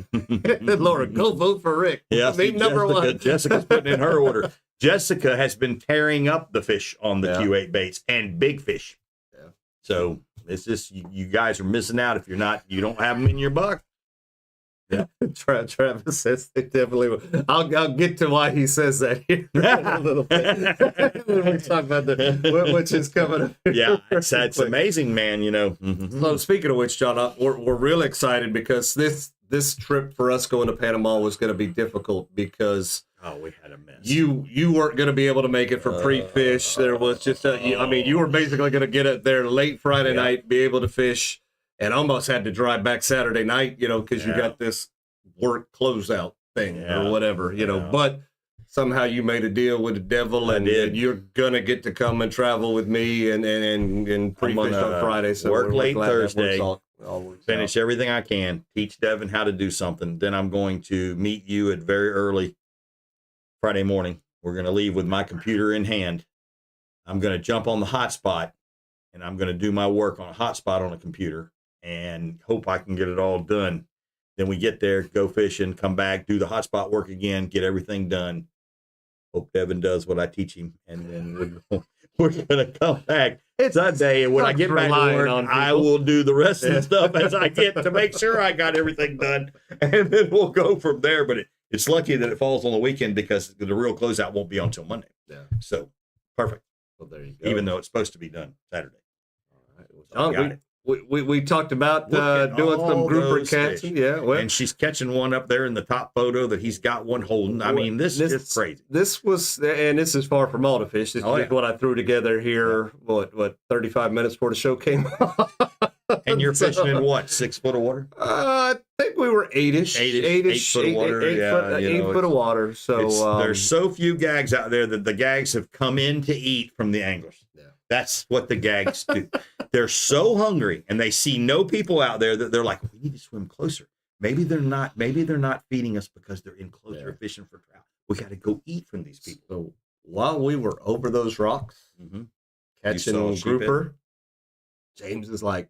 Laura, go vote for Rick. Yeah, Meme number one. Jessica's putting in her order. Jessica has been tearing up the fish on the Yeah. Q8 baits and big fish. Yeah. So it's just you guys are missing out if you don't have them in your buck. Yeah. Travis says they definitely will. I'll get to why he says that here in a little bit. When we talk about which is coming up. Yeah, it's amazing, man. Mhm. So speaking of which, John, we're real excited because this trip for us going to Panama was going to be difficult because we had a mess. you weren't going to be able to make it for pre-fish. There was just you were basically going to get it there late Friday night, be able to fish, and almost had to drive back Saturday night, because you got this work closeout thing or whatever, but somehow you made a deal with the devil and you're gonna get to come and travel with me and pre-fish on Friday. So work we're late glad that Thursday, all works finish out. everything I can, teach Devin how to do something. Then I'm going to meet you at very early Friday morning. We're going to leave with my computer in hand. I'm going to jump on the hotspot and I'm going to do my work on a hotspot on a computer and hope I can get it all done. Then we get there, go fishing, come back, do the hotspot work again, get everything done. Hope Devin does what I teach him, and then we're going to come back Sunday. And when I get back to work, I will do the rest of the stuff as I get to make sure I got everything done, and then we'll go from there. But it's lucky that it falls on the weekend because the real closeout won't be until Monday. Yeah. So perfect. Well, there you go. Even though it's supposed to be done Saturday. All right. Well, John, we talked about doing some grouper catching. Yeah, well, and she's catching one up there in the top photo that he's got one holding. I mean, this is crazy. This is far from all the fish. This is what I threw together here. What 35 minutes before the show came on. And you're fishing in what, 6 foot of water? I think we were 8-ish. 8 foot of water. 8 foot of water. So there's so few gags out there that the gags have come in to eat from the anglers. Yeah. That's what the gags do. They're so hungry and they see no people out there that they're like, we need to swim closer. Maybe they're not feeding us because they're in closer fishing for trout. We got to go eat from these people. So while we were over those rocks catching a grouper, James is like,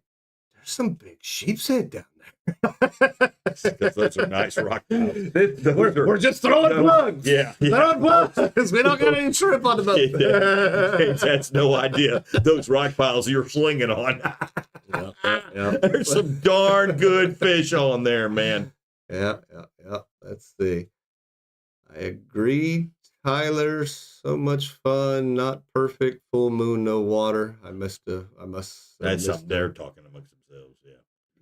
there's some big sheep's head down there. Because those are nice rock piles. We're just throwing plugs. Yeah. Throwing plugs. We don't got any shrimp on the boat. James has no idea those rock piles you're slinging on. There's some darn good fish on there, man. Yeah. Let's see. I agree, Tyler. So much fun. Not perfect. Full moon, no water. I must. That's something they're talking amongst themselves. Yeah.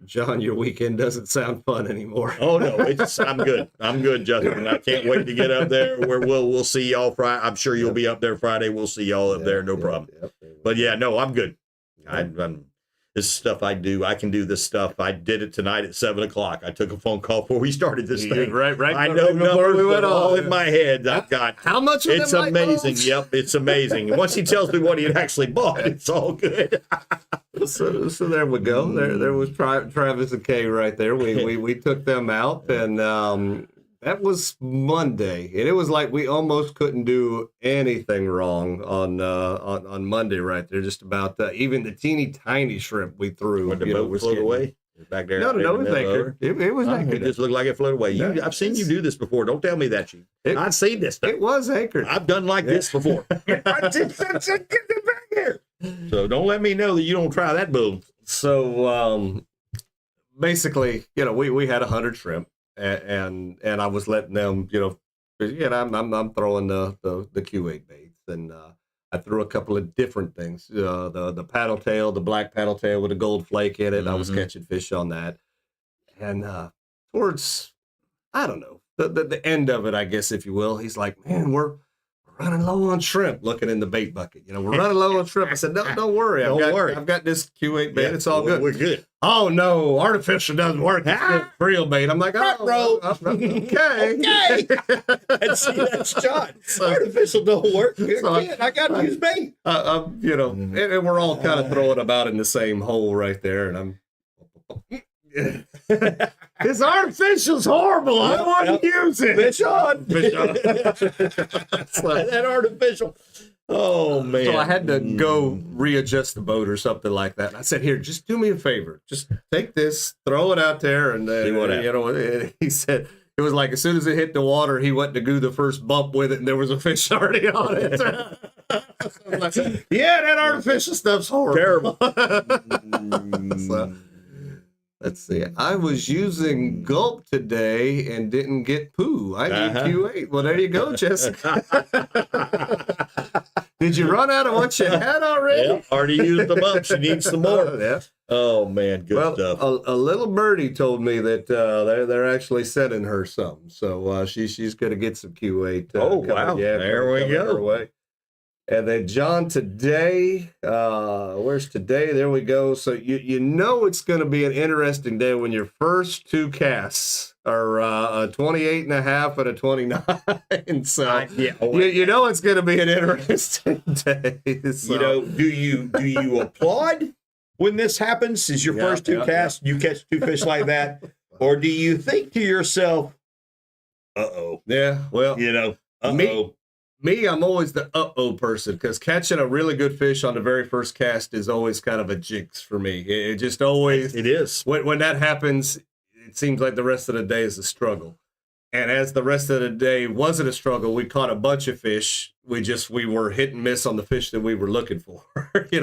John, your weekend doesn't sound fun anymore. Oh no, I'm good. I'm good, Justin. I can't wait to get up there. Where we'll see y'all Friday. I'm sure you'll be up there Friday. We'll see y'all up there. No problem. But yeah, no, I'm good. This is stuff I do. I can do this stuff. I did it tonight at 7:00. I took a phone call before we started this thing. Right. I know numbers we went all in my head. I've got how much? It's amazing. Yep, it's amazing. And once he tells me what he had actually bought, it's all good. So there we go. There was Travis and Kay right there. We took them out, and that was Monday, and it was like we almost couldn't do anything wrong on Monday right there. Just about even the teeny tiny shrimp we threw. When the boat floated away back there. No, it was anchored. It was anchored. It just looked like it floated away. I've seen you do this before. Don't tell me that I've seen this stuff. It was anchored. I've done like this before. Get it back here. So don't let me know that you don't try that bull. So basically, we had 100 shrimp. And I was letting them, I'm throwing the Q8 baits, and I threw a couple of different things. The paddle tail, the black paddle tail with a gold flake in it. I was catching fish on that, and towards, I don't know, the end of it, I guess, if you will. He's like, man, we're running low on shrimp, looking in the bait bucket. You know, we're running low on shrimp. I said, no, don't worry. I've got this Q8 bait. It's all good. We're good. Oh, no, artificial doesn't work. It's just real bait. I'm like, oh, okay. That's John. Artificial don't work. I got to use bait. You know, and we're all kind of throwing about in the same hole right there. And I'm... This artificial's horrible. I don't want to use it. Fish on. So, That artificial. Oh, man. so I had to go readjust the boat or something like that. And I said, here, just do me a favor. Just take this, throw it out there. And See what happens. you know, and he said, it was like as soon as it hit the water, he went to do the first bump with it, and there was a fish already on it. Like, yeah, that artificial stuff's horrible. Terrible. So, let's see. I was using Gulp today and didn't get poo. I need Q8. Well, there you go, Jessica. Did you run out of what you had already? Yeah, already used them up. She needs some more. Yeah. Oh, man. Good stuff. A little birdie told me that they're actually sending her some. So she's going to get some Q8. Oh, wow. Yeah, There we coming her go. way. And then John today, where's today? There we go. So you know it's going to be an interesting day when your first two casts are a 28 and a half and a 29. So you know it's going to be an interesting day. So. You know, do you applaud when this happens? Is your first two casts, you catch two fish like that? Or do you think to yourself, uh-oh. Yeah, well, You know, Me, I'm always the person because catching a really good fish on the very first cast is always kind of a jinx for me. It just always It is. When that happens, it seems like the rest of the day is a struggle. And as the rest of the day wasn't a struggle, we caught a bunch of fish. We were hit and miss on the fish that we were looking for.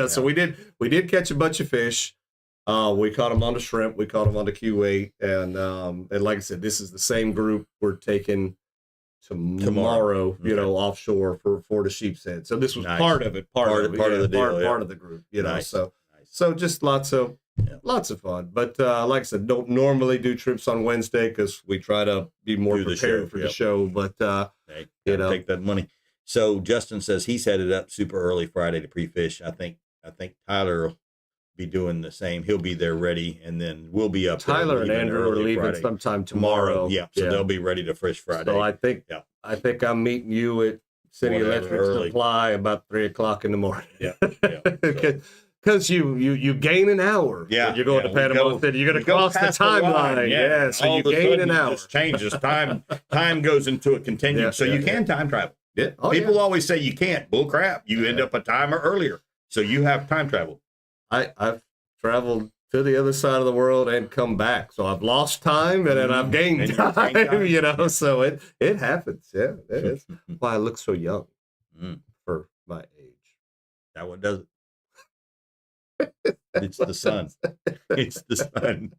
So we did catch a bunch of fish. We caught them on the shrimp. We caught them on the Q8. And like I said, this is the same group we're taking tomorrow, you know, offshore for the sheep's head. So this was part of it, part of the deal, part of the group, you know. So just lots of fun. But like I said, don't normally do trips on Wednesday because we try to be more prepared for the show. But you know, take that money. So Justin says he's headed up super early Friday to pre-fish. I think Tyler will be doing the same. He'll be there ready, and then we'll be up. Tyler and Andrew are leaving Friday. Sometime tomorrow. Yeah, so they'll be ready to fish Friday. So I think I'm meeting you at City Electric Supply about 3:00 in the morning. Yeah. Because you gain an hour. Yeah, when you're going to Panama City. You're going to cross the timeline. Yeah, so you gain an hour. It just changes. Time goes into a continuum. So you can time travel. Yeah. People always say you can't. Bull crap. You end up a timer earlier. So you have time travel. I've traveled to the other side of the world and come back. So I've lost time and then I've gained time, you know. So it happens. Yeah. That's why I look so young for my age. That what does it. It's the sun. It's the sun.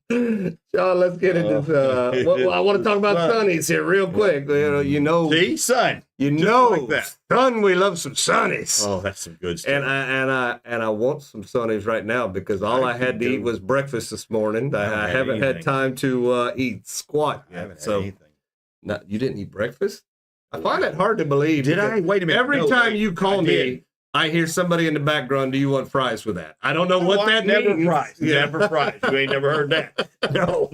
John, let's get into I want to talk about sunnies here real quick. You know, see, sun. You know, like that. Sun. We love some sunnies. Oh, that's some good stuff. And I want some sunnies right now because all I had to eat was breakfast this morning. I haven't had time to eat squat yet. I haven't had anything. You didn't eat breakfast? I find it hard to believe. Did I? Wait a minute. Every time you call me, I hear somebody in the background, do you want fries with that? I don't know what that means. Never fries. Never fries. You ain't never heard that. No.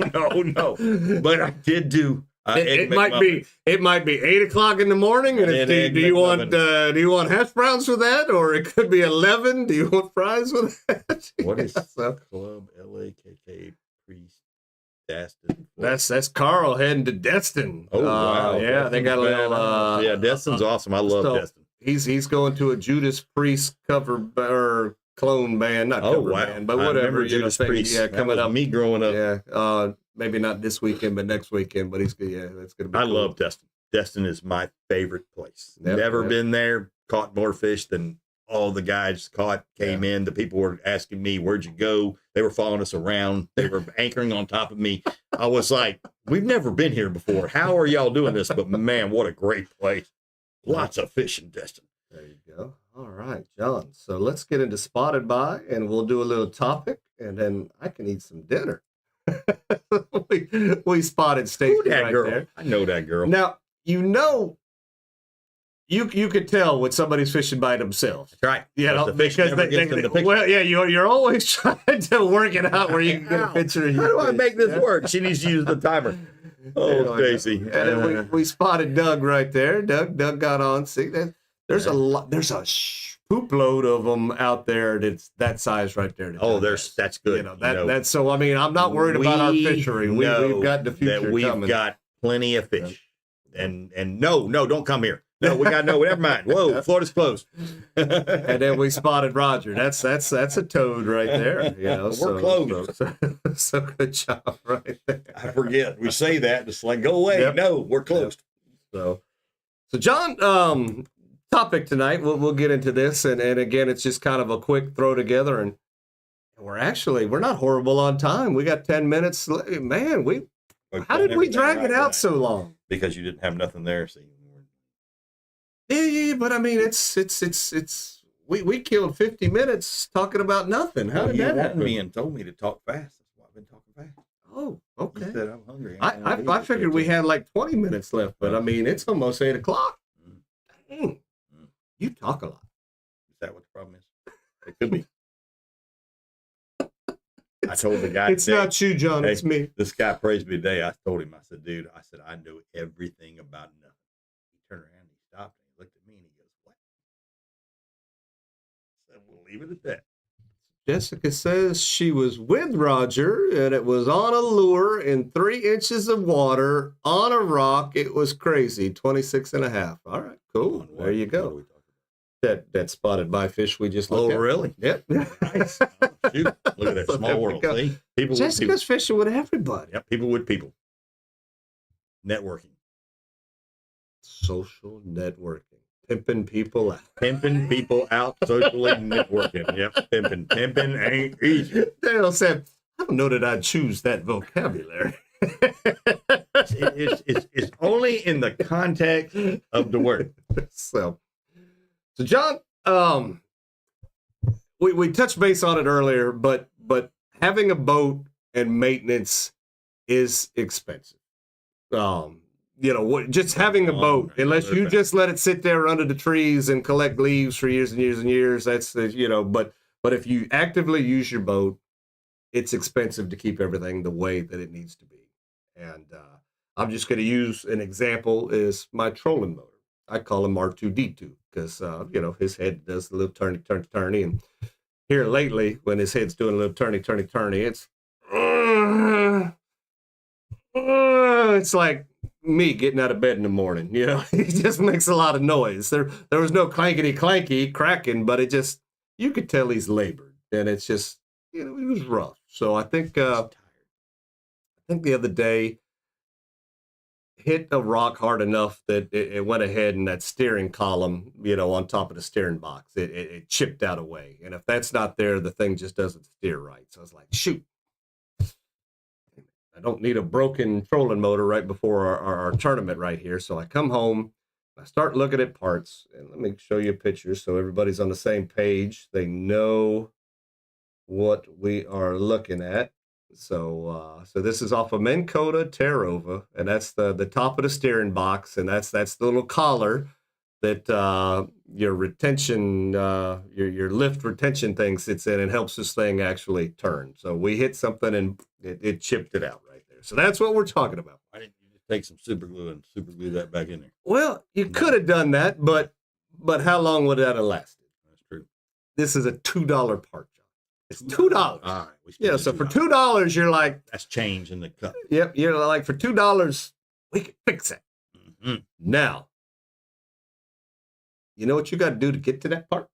But I did do. It might be 8:00 in the morning, and do you want hash browns with that, or it could be 11? Do you want fries with that? What is Club LAKK Priest Destin? That's Carl heading to Destin. Oh wow! Yeah, they got a little. Destin's awesome. I love Destin. He's going to a Judas Priest cover or clone band, not cover band, but whatever. Judas Priest. Yeah, coming up. Me growing up. Yeah, maybe not this weekend, but next weekend. But that's gonna be. I love Destin. Destin is my favorite place. Never been there. Caught more fish than all the guys came in. The people were asking me, "Where'd you go?" They were following us around. They were anchoring on top of me. I was like, "We've never been here before. How are y'all doing this?" But man, what a great place. Lots of fish in Destin. There you go. All right, John. So let's get into Spotted By, and we'll do a little topic, and then I can eat some dinner. we spotted Stacy right girl. there. I know that girl. Now, you know you could tell when somebody's fishing by themselves. That's right. You know, The fish because never gets in the picture. well, yeah, you're always trying to work it out where you can get a picture of you. How do I fish. make this work? She needs to use the timer. Oh, Stacy. And then we spotted Doug right there. Doug got on. See, there's a lot. There's a poop load of them out there. That's that size right there. That's good. You know, that's so. I mean, I'm not worried about our fishery. We've got the future that we've coming. got plenty of fish. And no, don't come here. No, we got no. Never mind. Whoa, Florida's closed. And then we spotted Roger. That's a toad right there. You know, We're closed. So good job right there. I forget. We say that. It's like, go away. Yep. No, we're closed. So John, topic tonight. We'll get into this, and again, it's just kind of a quick throw together, and we're not horrible on time. We got 10 minutes. Man, how did we drag it out so long? Because you didn't have nothing there. So Yeah, but I mean, it's we killed 50 minutes talking about nothing. How did you that warned happen? me and told me to talk fast. That's why I've been talking fast. Oh, You okay. said I'm hungry. I figured we had like 20 minutes left, but I mean, it's almost 8 o'clock. Dang. You talk a lot. Is that what the problem is? It could be. I told the guy It's today, not you, John. hey, It's me. This guy praised me today. I told him, I said, dude, I know everything about nothing. He turned around and he stopped and he looked at me and he goes, what? I said, we'll leave it at that. Jessica says she was with Roger and it was on a lure in 3 inches of water on a rock. It was crazy. 26 and a half. All right, cool. On There you what are go. we talking about? That spotted by fish we just looked at. Really? Yep. Nice. Oh, shoot. Look at that So there small we world. go. See? People with people. Jessica's fishing with everybody. Yep, people with people. Networking. Social networking. Pimping people out. Pimping people out, socially networking. Yep, pimping ain't easy. Dale said, I don't know that I'd choose that vocabulary. It's only in the context of the word. So John, we touched base on it earlier, but having a boat and maintenance is expensive. Just having a boat, unless you just let it sit there under the trees and collect leaves for years and years and years, that's but if you actively use your boat, it's expensive to keep everything the way that it needs to be. And I'm just going to use an example is my trolling motor. I call him R2D2 because, his head does a little turny. And here lately, when his head's doing a little turny, it's like me getting out of bed in the morning. You know, he just makes a lot of noise. There was no clankety cracking, but it just, you could tell he's labored. And it's just, it was rough. So I think the other day, hit a rock hard enough that it went ahead and that steering column, on top of the steering box, it chipped out away. And if that's not there, the thing just doesn't steer right. So I was like, shoot, I don't need a broken trolling motor right before our tournament right here. So I come home, I start looking at parts, and let me show you a picture so everybody's on the same page. They know what we are looking at. So this is off of Minn Kota Terrova, and that's the top of the steering box, and that's the little collar that your retention, your lift retention thing sits in and helps this thing actually turn. So we hit something and it chipped it out right there. So that's what we're talking about. Why didn't you just take some super glue and super glue that back in there? Well, you could have done that, but how long would that have lasted? That's true. This is a $2 part. It's $2. All right. Yeah, so for $2, you're like, that's change in the cup. yep, you're like, for $2, we can fix it. Mm-hmm. Now, you know what you got to do to get to that part?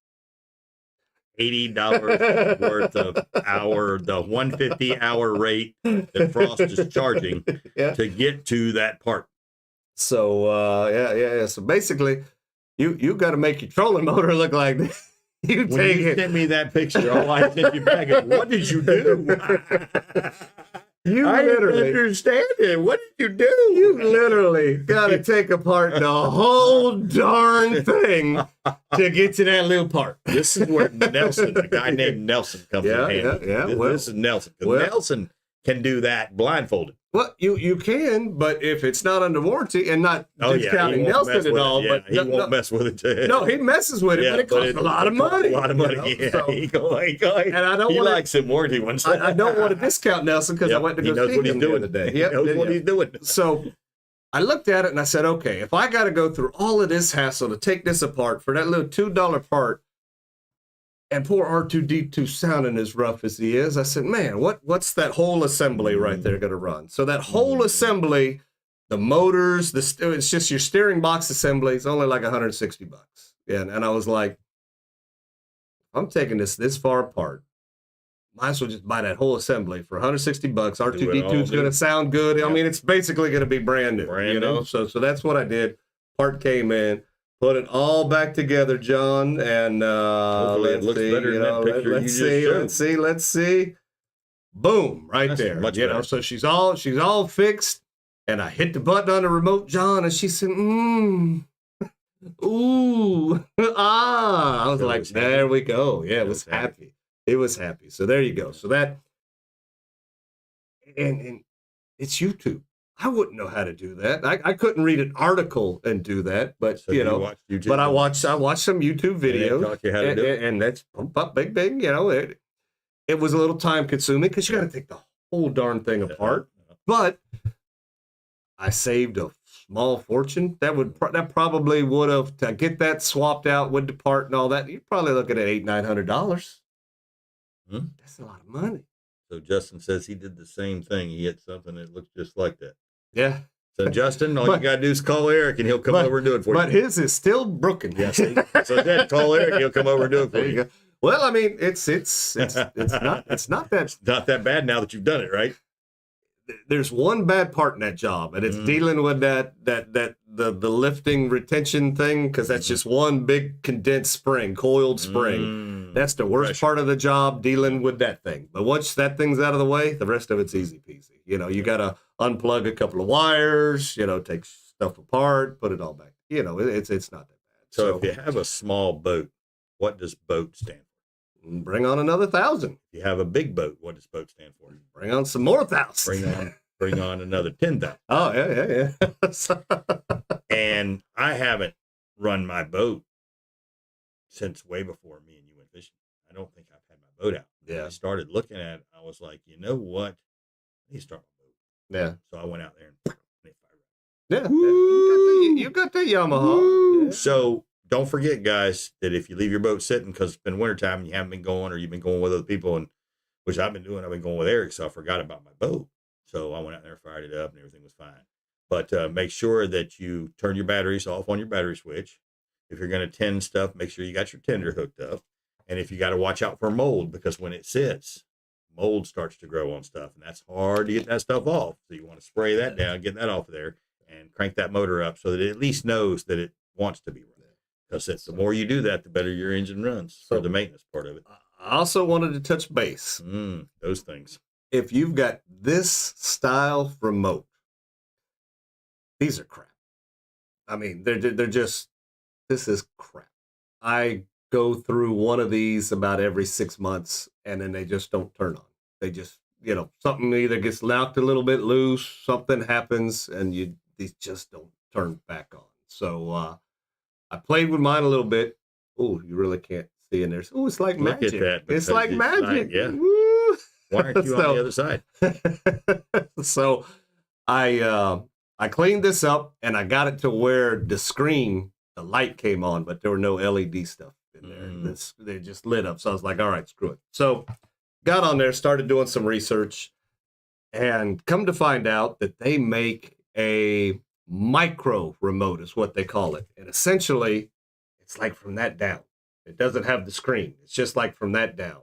$80 worth of the 150 hour rate that Frost is charging Yeah. to get to that part. So, yeah. So basically, you got to make your trolling motor look like this. You When take you it. sent me that picture, all I sent you back is, what did you do? You I didn't literally, understand it. What did you do? you literally got to take apart the whole darn thing to get to that little part. This is where Nelson, a guy named Nelson, comes Yeah, in handy. yeah. This is Nelson. 'Cause well- Nelson can do that blindfolded. Well, you can, but if it's not under warranty and not he discounting won't Nelson mess at with all, it. but he won't mess with it. Too. no, he messes with it, but it costs a lot of money. A lot of money. You know? Yeah, So, and I don't he want likes some warranty ones. I don't want to discount Nelson because I went to he go knows see what he's him the doing other day. He knows what he's doing. So I looked at it and I said, okay, if I got to go through all of this hassle to take this apart for that little $2 part, and poor R2D2 sounding as rough as he is, I said, man, what's that whole assembly right there going to run? So that whole assembly, the motors, it's just your steering box assembly. It's only like $160. Yeah, and I was like, I'm taking this far apart. Might as well just buy that whole assembly for $160. R2D2 is going to sound good. I mean, it's basically going to be brand new. Brand you know, new. so that's what I did. Part came in, put it all back together, John, and Hopefully it looks better than that picture you just showed. let's see. Boom, right That's there. much You know, better. so she's all fixed, and I hit the button on the remote, John, and she said, ooh, I was So it like, was happy? there we go. Yeah, it It was was happy. happy. It was happy. So there you go. So that, and it's YouTube. I wouldn't know how to do that. I couldn't read an article and do that, but So you you know, watched YouTube but I videos? watched some YouTube they videos, taught you how to do it? and that's pump up, big, you know, it was a little time consuming because you got to take the whole darn thing apart. But I saved a small fortune. That probably would have, to get that swapped out with the part and all that. You're probably looking at $800-900. Hmm? That's a lot of money. So Justin says he did the same thing. He hit something that looks just like that. Yeah. So Justin, all But- you gotta do is call Eric, and he'll come over and do it for But you. his is still broken. Yes. So then call Eric, he'll come over and do it for There you you. go. Well, I mean, it's not that. It's not that bad now that you've done it, right? There's one bad part in that job, and it's dealing with the lifting retention thing, because that's just one big condensed spring, coiled spring. That's the worst part of the job, dealing with that thing. But once that thing's out of the way, the rest of it's easy peasy. You know, you got to unplug a couple of wires, you know, take stuff apart, put it all back. You know, it's not that bad. So if you have a small boat, what does boat stand for? Bring on another 1,000. If you have a big boat, what does boat stand for? Bring on some more 1,000. Bring on another 10,000. Oh, yeah. And I haven't run my boat since way before me and you went fishing. I don't think I've had my boat out. When Yeah. I started looking at it, I was like, you know what? I need to start my boat. Yeah. So I went out there and Yeah. You got the Yamaha. Yeah. So don't forget, guys, that if you leave your boat sitting because it's been wintertime and you haven't been going, or you've been going with other people, and which I've been doing, I've been going with Eric, so I forgot about my boat. So I went out there, fired it up, and everything was fine. But make sure that you turn your batteries off on your battery switch. If you're going to tend stuff, make sure you got your tender hooked up. And if you got to watch out for mold, because when it sits, mold starts to grow on stuff, and that's hard to get that stuff off. So you want to spray that down, get that off of there, and crank that motor up so that it at least knows that it wants to be running. Because the more you do that, the better your engine runs for the maintenance part of it. I also wanted to touch base. Those things. If you've got this style remote, these are crap. I mean, they're just, this is crap. I go through one of these about every 6 months, and then they just don't turn on. They just, you know, something either gets knocked a little bit loose, something happens, and these just don't turn back on. So I played with mine a little bit. Oh, you really can't see in there. Oh, it's like Look magic. at that. It's because like magic. yeah. Woo. Why aren't you on the other side? So I cleaned this up, and I got it to where the screen, the light came on, but there were no LED stuff in there. They just lit up. So I was like, all right, screw it. So got on there, started doing some research, and come to find out that they make a micro remote is what they call it. And essentially, it's like from that down. It doesn't have the screen. It's just like from that down.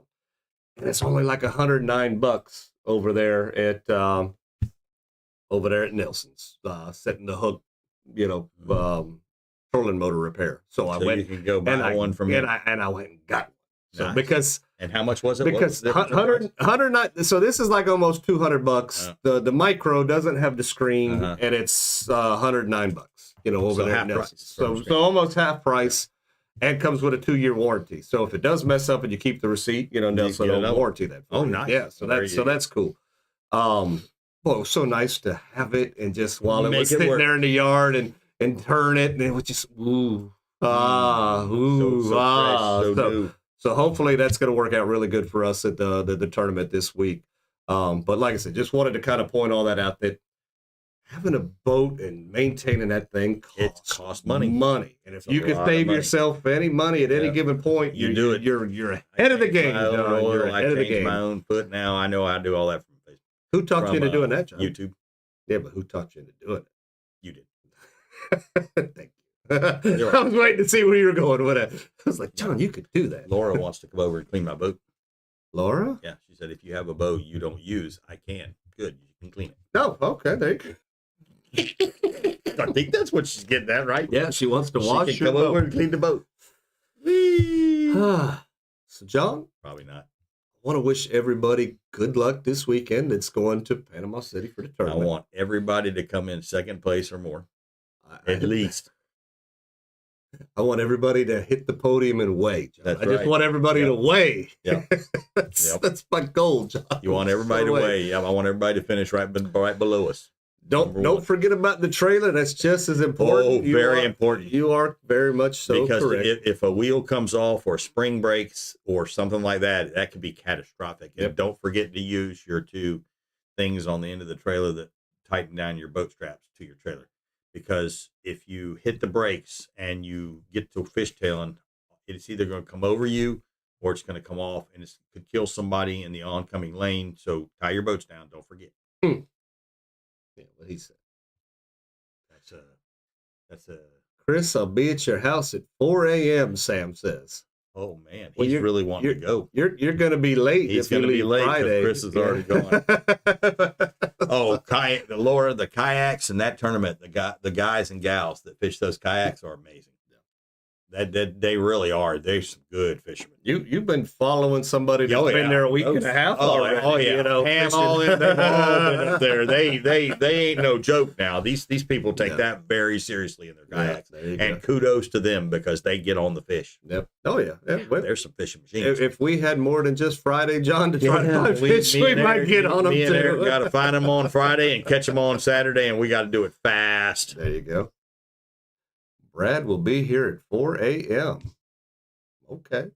And it's only like $109 over there at Nelson's, setting the hook, you know, trolling motor repair. So I went, you can go buy one from and I went and got one. So Nice. because And how much was it? because 109, so this is like almost $200. The micro doesn't have the screen, and it's $109, you know, over So there half at Nelson's. price. So almost half price, and comes with a 2-year warranty. So if it does mess up and you keep the receipt, you know, Nelson get will another. warranty that. For Oh, you. nice. Yeah, so There that's you go. that's cool. boy, it was so nice to have it and just while it Make was it sitting work. there in the yard and turn it and it was just ooh, ooh, so fresh, so new. So hopefully that's going to work out really good for us at the tournament this week. But like I said, just wanted to kind of point all that out that having a boat and maintaining that thing costs money. And if It's you a can lot of save money. yourself any money at any given point, You do it. You're ahead of the game. My own John. oil, You're ahead of the I change game. my own foot now. I know how to do all that from Facebook. Who taught you into doing that, John? YouTube. Yeah, but who taught you into doing You did. it? Thank you. I was waiting to see where you were going with it. I was like, John, you could do that. Laura wants to come over and clean my boat. Laura? Yeah, she said if you have a boat you don't use, I can. Good, you can clean it. No, okay, there you go. I think that's what she's getting at, right? Yeah, she wants to wash She can your come over boat. and clean the boat. So, John, Probably not. I want to wish everybody good luck this weekend that's going to Panama City for the I tournament. want everybody to come in second place or more, at least. I want everybody to hit the podium and weigh. John. That's I just right. want everybody Yep. to weigh. Yep. That's my goal, John. You want everybody to weigh. Yeah, I want everybody to finish right below us. Number Don't one. forget about the trailer. That's just as important. Oh, very important. You are very much so Because correct. if a wheel comes off or spring breaks or something like that, that could be catastrophic. And Yep. don't forget to use your two things on the end of the trailer that tighten down your boat straps to your trailer. Because if you hit the brakes and you get to fishtailing, it's either going to come over you or it's going to come off, and it could kill somebody in the oncoming lane. So tie your boats down. Don't forget. Yeah, what he said. That's a. Chris, I'll be at your house at 4 a.m., Sam says. Oh man, Well, he's you're- really wanting to go. You're going to be late. He's if you gonna be leave late 'cause Friday. Chris is already Oh, Laura, the kayaks in that tournament, the guys and gals that fish those kayaks are amazing. That they really are. They're some good fishermen. You've been following somebody that's Oh, been yeah. there a week and a half already. yeah. You know, Ham fishing. all in. They've all been up there. They ain't no joke now. These people take Yeah. that very seriously in their kayaks. there you And go. kudos to them because they get on the fish. Yep. Oh yeah. Well, They're some fishing machines. if we had more than just Friday, John, to try to find fish, me we and might Eric- get on them me and Eric too. got to find them on Friday and catch them on Saturday, and we got to do it fast. There you go. Brad will be here at 4 a.m. Okay.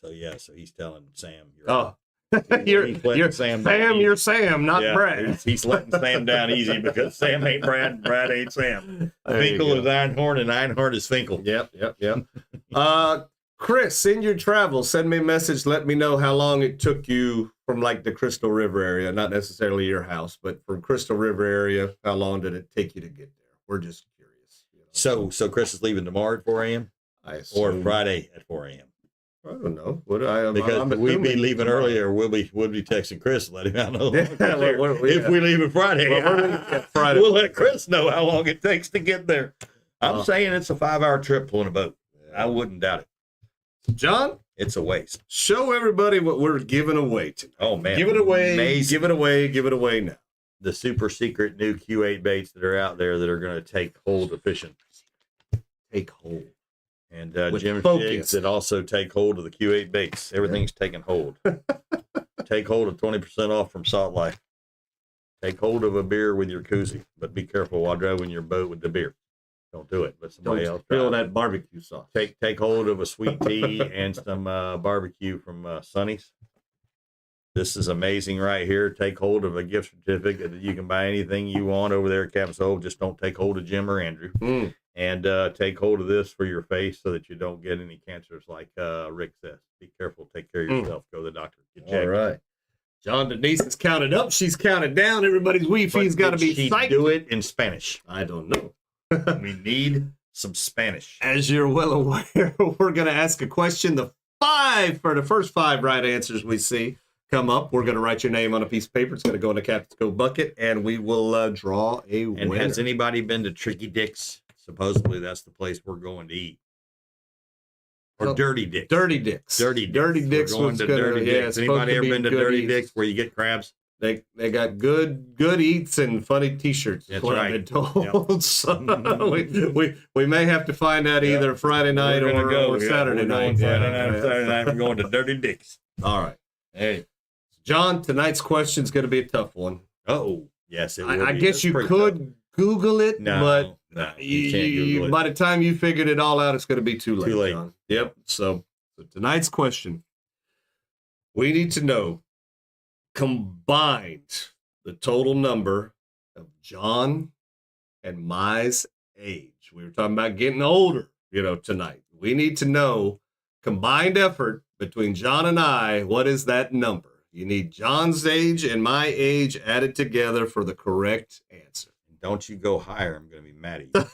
So yeah, so he's telling Sam, Oh, He's letting you're Sam Sam. down You're easy. Sam, not Yeah, Brad. he's letting Sam down easy because Sam ain't Brad and Brad ain't Sam. There you Finkel go. is Einhorn and Einhorn is Finkel. Yep. Chris, in your travels, send me a message. Let me know how long it took you from like the Crystal River area, not necessarily your house, but from Crystal River area. How long did it take you to get there? We're just curious. You know? So Chris is leaving tomorrow at 4 a.m. I or assume, Friday at 4 a.m. I don't know. What Because I'm if we'd be assuming leaving tomorrow. earlier, we'll be texting Chris and let him know. Yeah, If we leave it Friday, Well, we're leaving at Friday. we'll let Chris know how long it takes to get there. I'm Uh, saying it's a 5-hour trip pulling a boat. I wouldn't doubt it. John, It's a waste. show everybody what we're giving away tonight. Oh man, Give it away. Amazing. Give it away. Give it away now. The super secret new Q8 baits that are out there that are going to take hold of fishing. Take hold. And With Jim focus. Jigs that also take hold of the Q8 baits. Everything's taking hold. Take hold of 20% off from Salt Life. Take hold of a beer with your koozie, but be careful while driving your boat with the beer. Don't do it. Let somebody Don't else spill drive. that barbecue sauce. Take hold of a sweet tea and some barbecue from Sonny's. This is amazing right here. Take hold of a gift certificate that you can buy anything you want over there at Captain's Hole. Just don't take hold of Jim or Andrew. Mm. And take hold of this for your face so that you don't get any cancers like Rick says. Be careful. Take care of yourself. Go to the doctor. Get checked. All right. John Denise is counted up. She's counted down. Everybody's Wi-Fi's But got to did be she psyched. do it in Spanish. I don't know. We need some Spanish. As you're well aware, we're going to ask a question. The first five right answers we see come up. We're going to write your name on a piece of paper. It's going to go in the Captain's Cove bucket, and we will draw a And winner. has anybody been to Tricky Dick's? Supposedly that's the place we're going to eat. Or Oh, Dirty Dick's. Dirty Dicks. Dirty Dick's. Dirty We're Dicks going was to gonna, Dirty yeah, Dick's. it's supposed Anybody to ever be been to good Dirty eats. Dick's where you get crabs? They got good eats and funny T-shirts. That's what right. I've been told. So we may have to find out either Friday night We're gonna or Saturday We're going night. Friday Yeah. night, Saturday night. We're going to Dirty Dick's. All right, Hey. John. Tonight's question is going to be a tough one. Oh. Yes, it I be. guess That's you pretty could tough. Google it, but No, you can't Google it. by the time you figured it all out, it's going to be too late. Too late. John. Yep. So tonight's question, we need to know combined the total number of John and Mai's age. We were talking about getting older, tonight. We need to know combined effort between John and I. What is that number? You need John's age and my age added together for the correct answer. Don't you go higher. I'm going to be mad at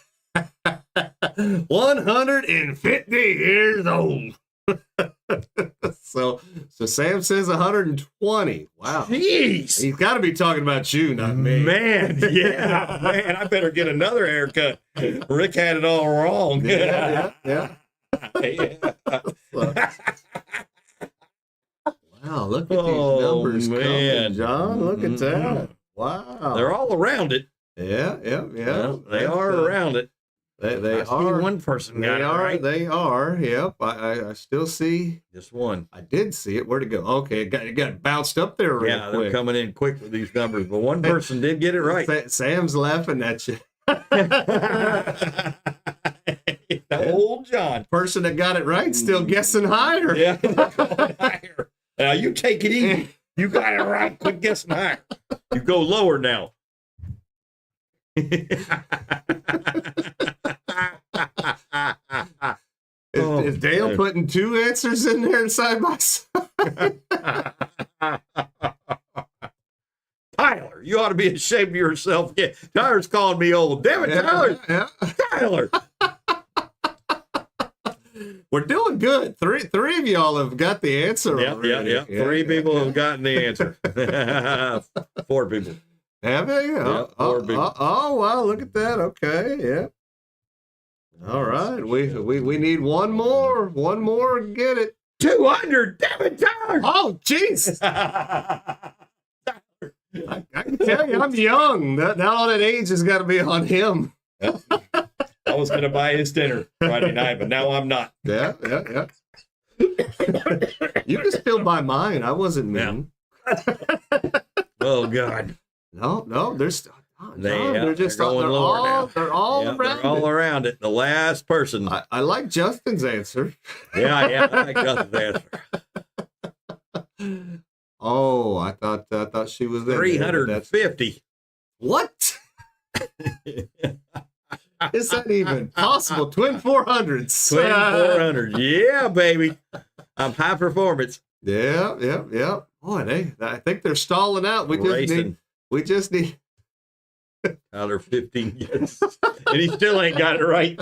you. 150 years old. So Sam says 120. Wow. Jeez. He's got to be talking about you, not me. Man, yeah. Man, I better get another haircut. Rick had it all wrong. Yeah. Yeah. Wow, look at these Oh, numbers man. coming, John. Look at that. Wow. They're all around it. Yeah. Well, they are around it. They I see are. one person They got it are. right. They are. Yep. I still see. Just one. I did see it. Where'd it go? Okay, it got bounced up there real Yeah, quick. they're coming in quick with these numbers, but one person did get it right. Sam's laughing at you. Old John. Person that got it right still guessing higher. Yeah. Going higher. Now you take it easy. You got it right. Quit guessing higher. You go lower now. Is Dale man. putting two answers in there side by side? Tyler, you ought to be ashamed of yourself. Yeah, Tyler's calling me old. Damn it, Tyler. Yeah. Tyler. We're doing good. Three of y'all have got the answer already. Yeah. Three people have gotten the answer. 4 people. Have they? Yeah, 4 people. Oh, wow, look at that. Okay, yeah. All right. We need one more. One more. Get it. 200. Damn it, Tyler. Oh, jeez. I can tell you, I'm young. That all that age has got to be on him. I was going to buy his dinner Friday night, but now I'm not. Yeah. You can still buy mine. I wasn't mean. Oh, God. No, there's. They're just going lower now. They're all Yeah, around. they're all it. around it. The last person. I like Justin's answer. Yeah, I got the answer. Oh, I thought she was there. 350. What? Is that even possible? Twin 400s. Twin 400. Yeah, baby. I'm high performance. Yeah. Boy, I think they're stalling out. We just need. Tyler 15 yes. And he still ain't got it right.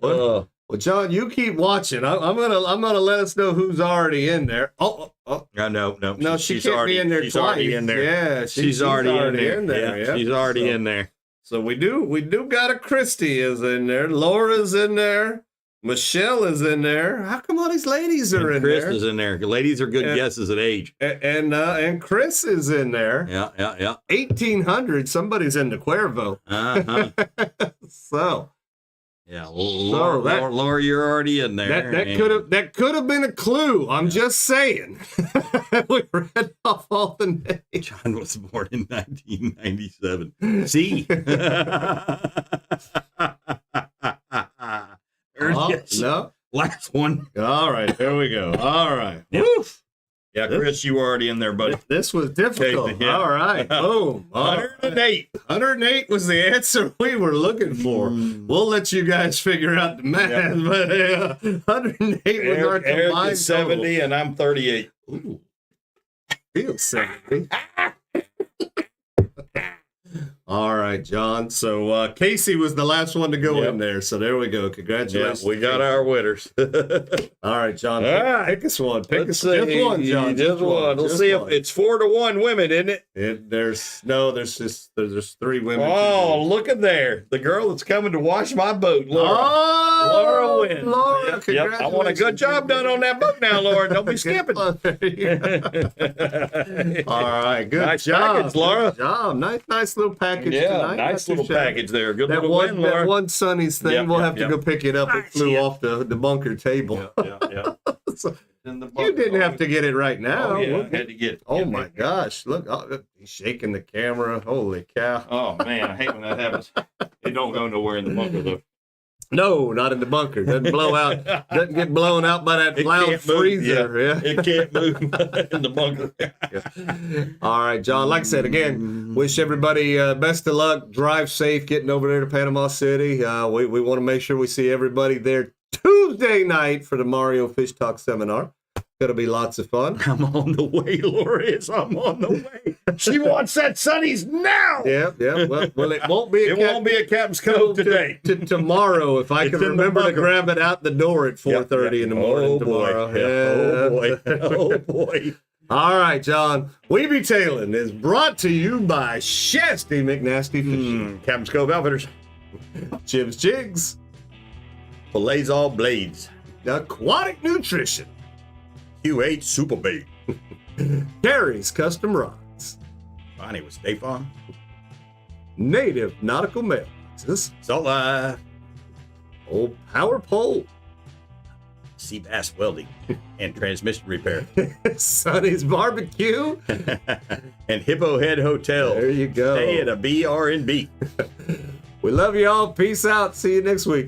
Well, John, you keep watching. I'm gonna let us know who's already in there. Oh. No, She she's can't already be in there she's twice. already in there. Yeah, she's already in there. Yeah, She's already in there. So we do got a Christy is in there. Laura's in there. Michelle is in there. How come all these ladies are in Chris there? is in there. Ladies are good guesses at age. And Chris is in there. Yeah. 1800. Somebody's in the Cuervo. Uh-huh. So Yeah, Laura, you're already in there. that could have been a clue. I'm just saying. We read off all the names. John was born in 1997. See? No. Last one. All right, here we go. All right. Yeah. Woof. Yeah, Chris, you were already in there, buddy. This was difficult. Okay, yeah. All right. Boom. 108. 108 was the answer we were looking for. We'll let you guys figure out the math, but 108 was our Eric combined is 70 and I'm 38. Ooh. Feels 70. All right, John. So Casey was the last one to go in there. So there we go. Congratulations. Yeah, we got our winners. All right, John. All right. Pick us one. Let's Just one, John. Just one. We'll see if it's 4-1 women, isn't it? There's 3 women. Oh, look at there. The girl that's coming to wash my boat, Laura. Oh, Laura wins. Laura, Yep. I want a good job done on that boat now, Laura. Don't be skipping. All right, good Nice job. package, Laura. Good job. Nice little package Yeah, tonight. nice Not too little shabby. package there. Good That little win, Laura. one Sonny's thing, Yep, we'll yep, have to yep. go pick it up. It flew off the bunker table. Yeah. In the You bunker. didn't have to get it right now. Oh, yeah, I had to get it. Oh my gosh! Look, he's shaking the camera. Holy cow! Oh man, I hate when that happens. It don't go nowhere in the bunker though. No, not in the bunker. Doesn't blow out. Doesn't get blown out by that It loud can't move, freezer. Yeah. It can't move in the bunker. All right, John. Like I said again, wish everybody best of luck. Drive safe getting over there to Panama City. We want to make sure we see everybody there Tuesday night for the Mario Fish Talk seminar. Gonna be lots of fun. I'm on the way, Loris. I'm on the way. She wants that Sonny's now. Yeah. Well, it won't be. It won't be a Captain's Cove today. Tomorrow, if I It's can in the remember to bunker. grab it out the door at 4:30 in the morning Oh tomorrow. boy. Oh boy. Yeah. Oh boy. All right, John. We Be Tailing is brought to you by Shasty McNasty Fishing, Captain's Cove Outfitters. Jigs, Filletzall Blades. Aquatic Nutrition, Q8 Super Bait. Karrie's Custom Rods, Bonnie with State Farm. Native Nautical Mailboxes, Salt Life. Old Power Pole, Sea Bass Welding and Transmission Repair. Sonny's Barbecue. And Hippo Head Hotel. There you go. Stay at a BR&B. We love you all. Peace out. See you next week.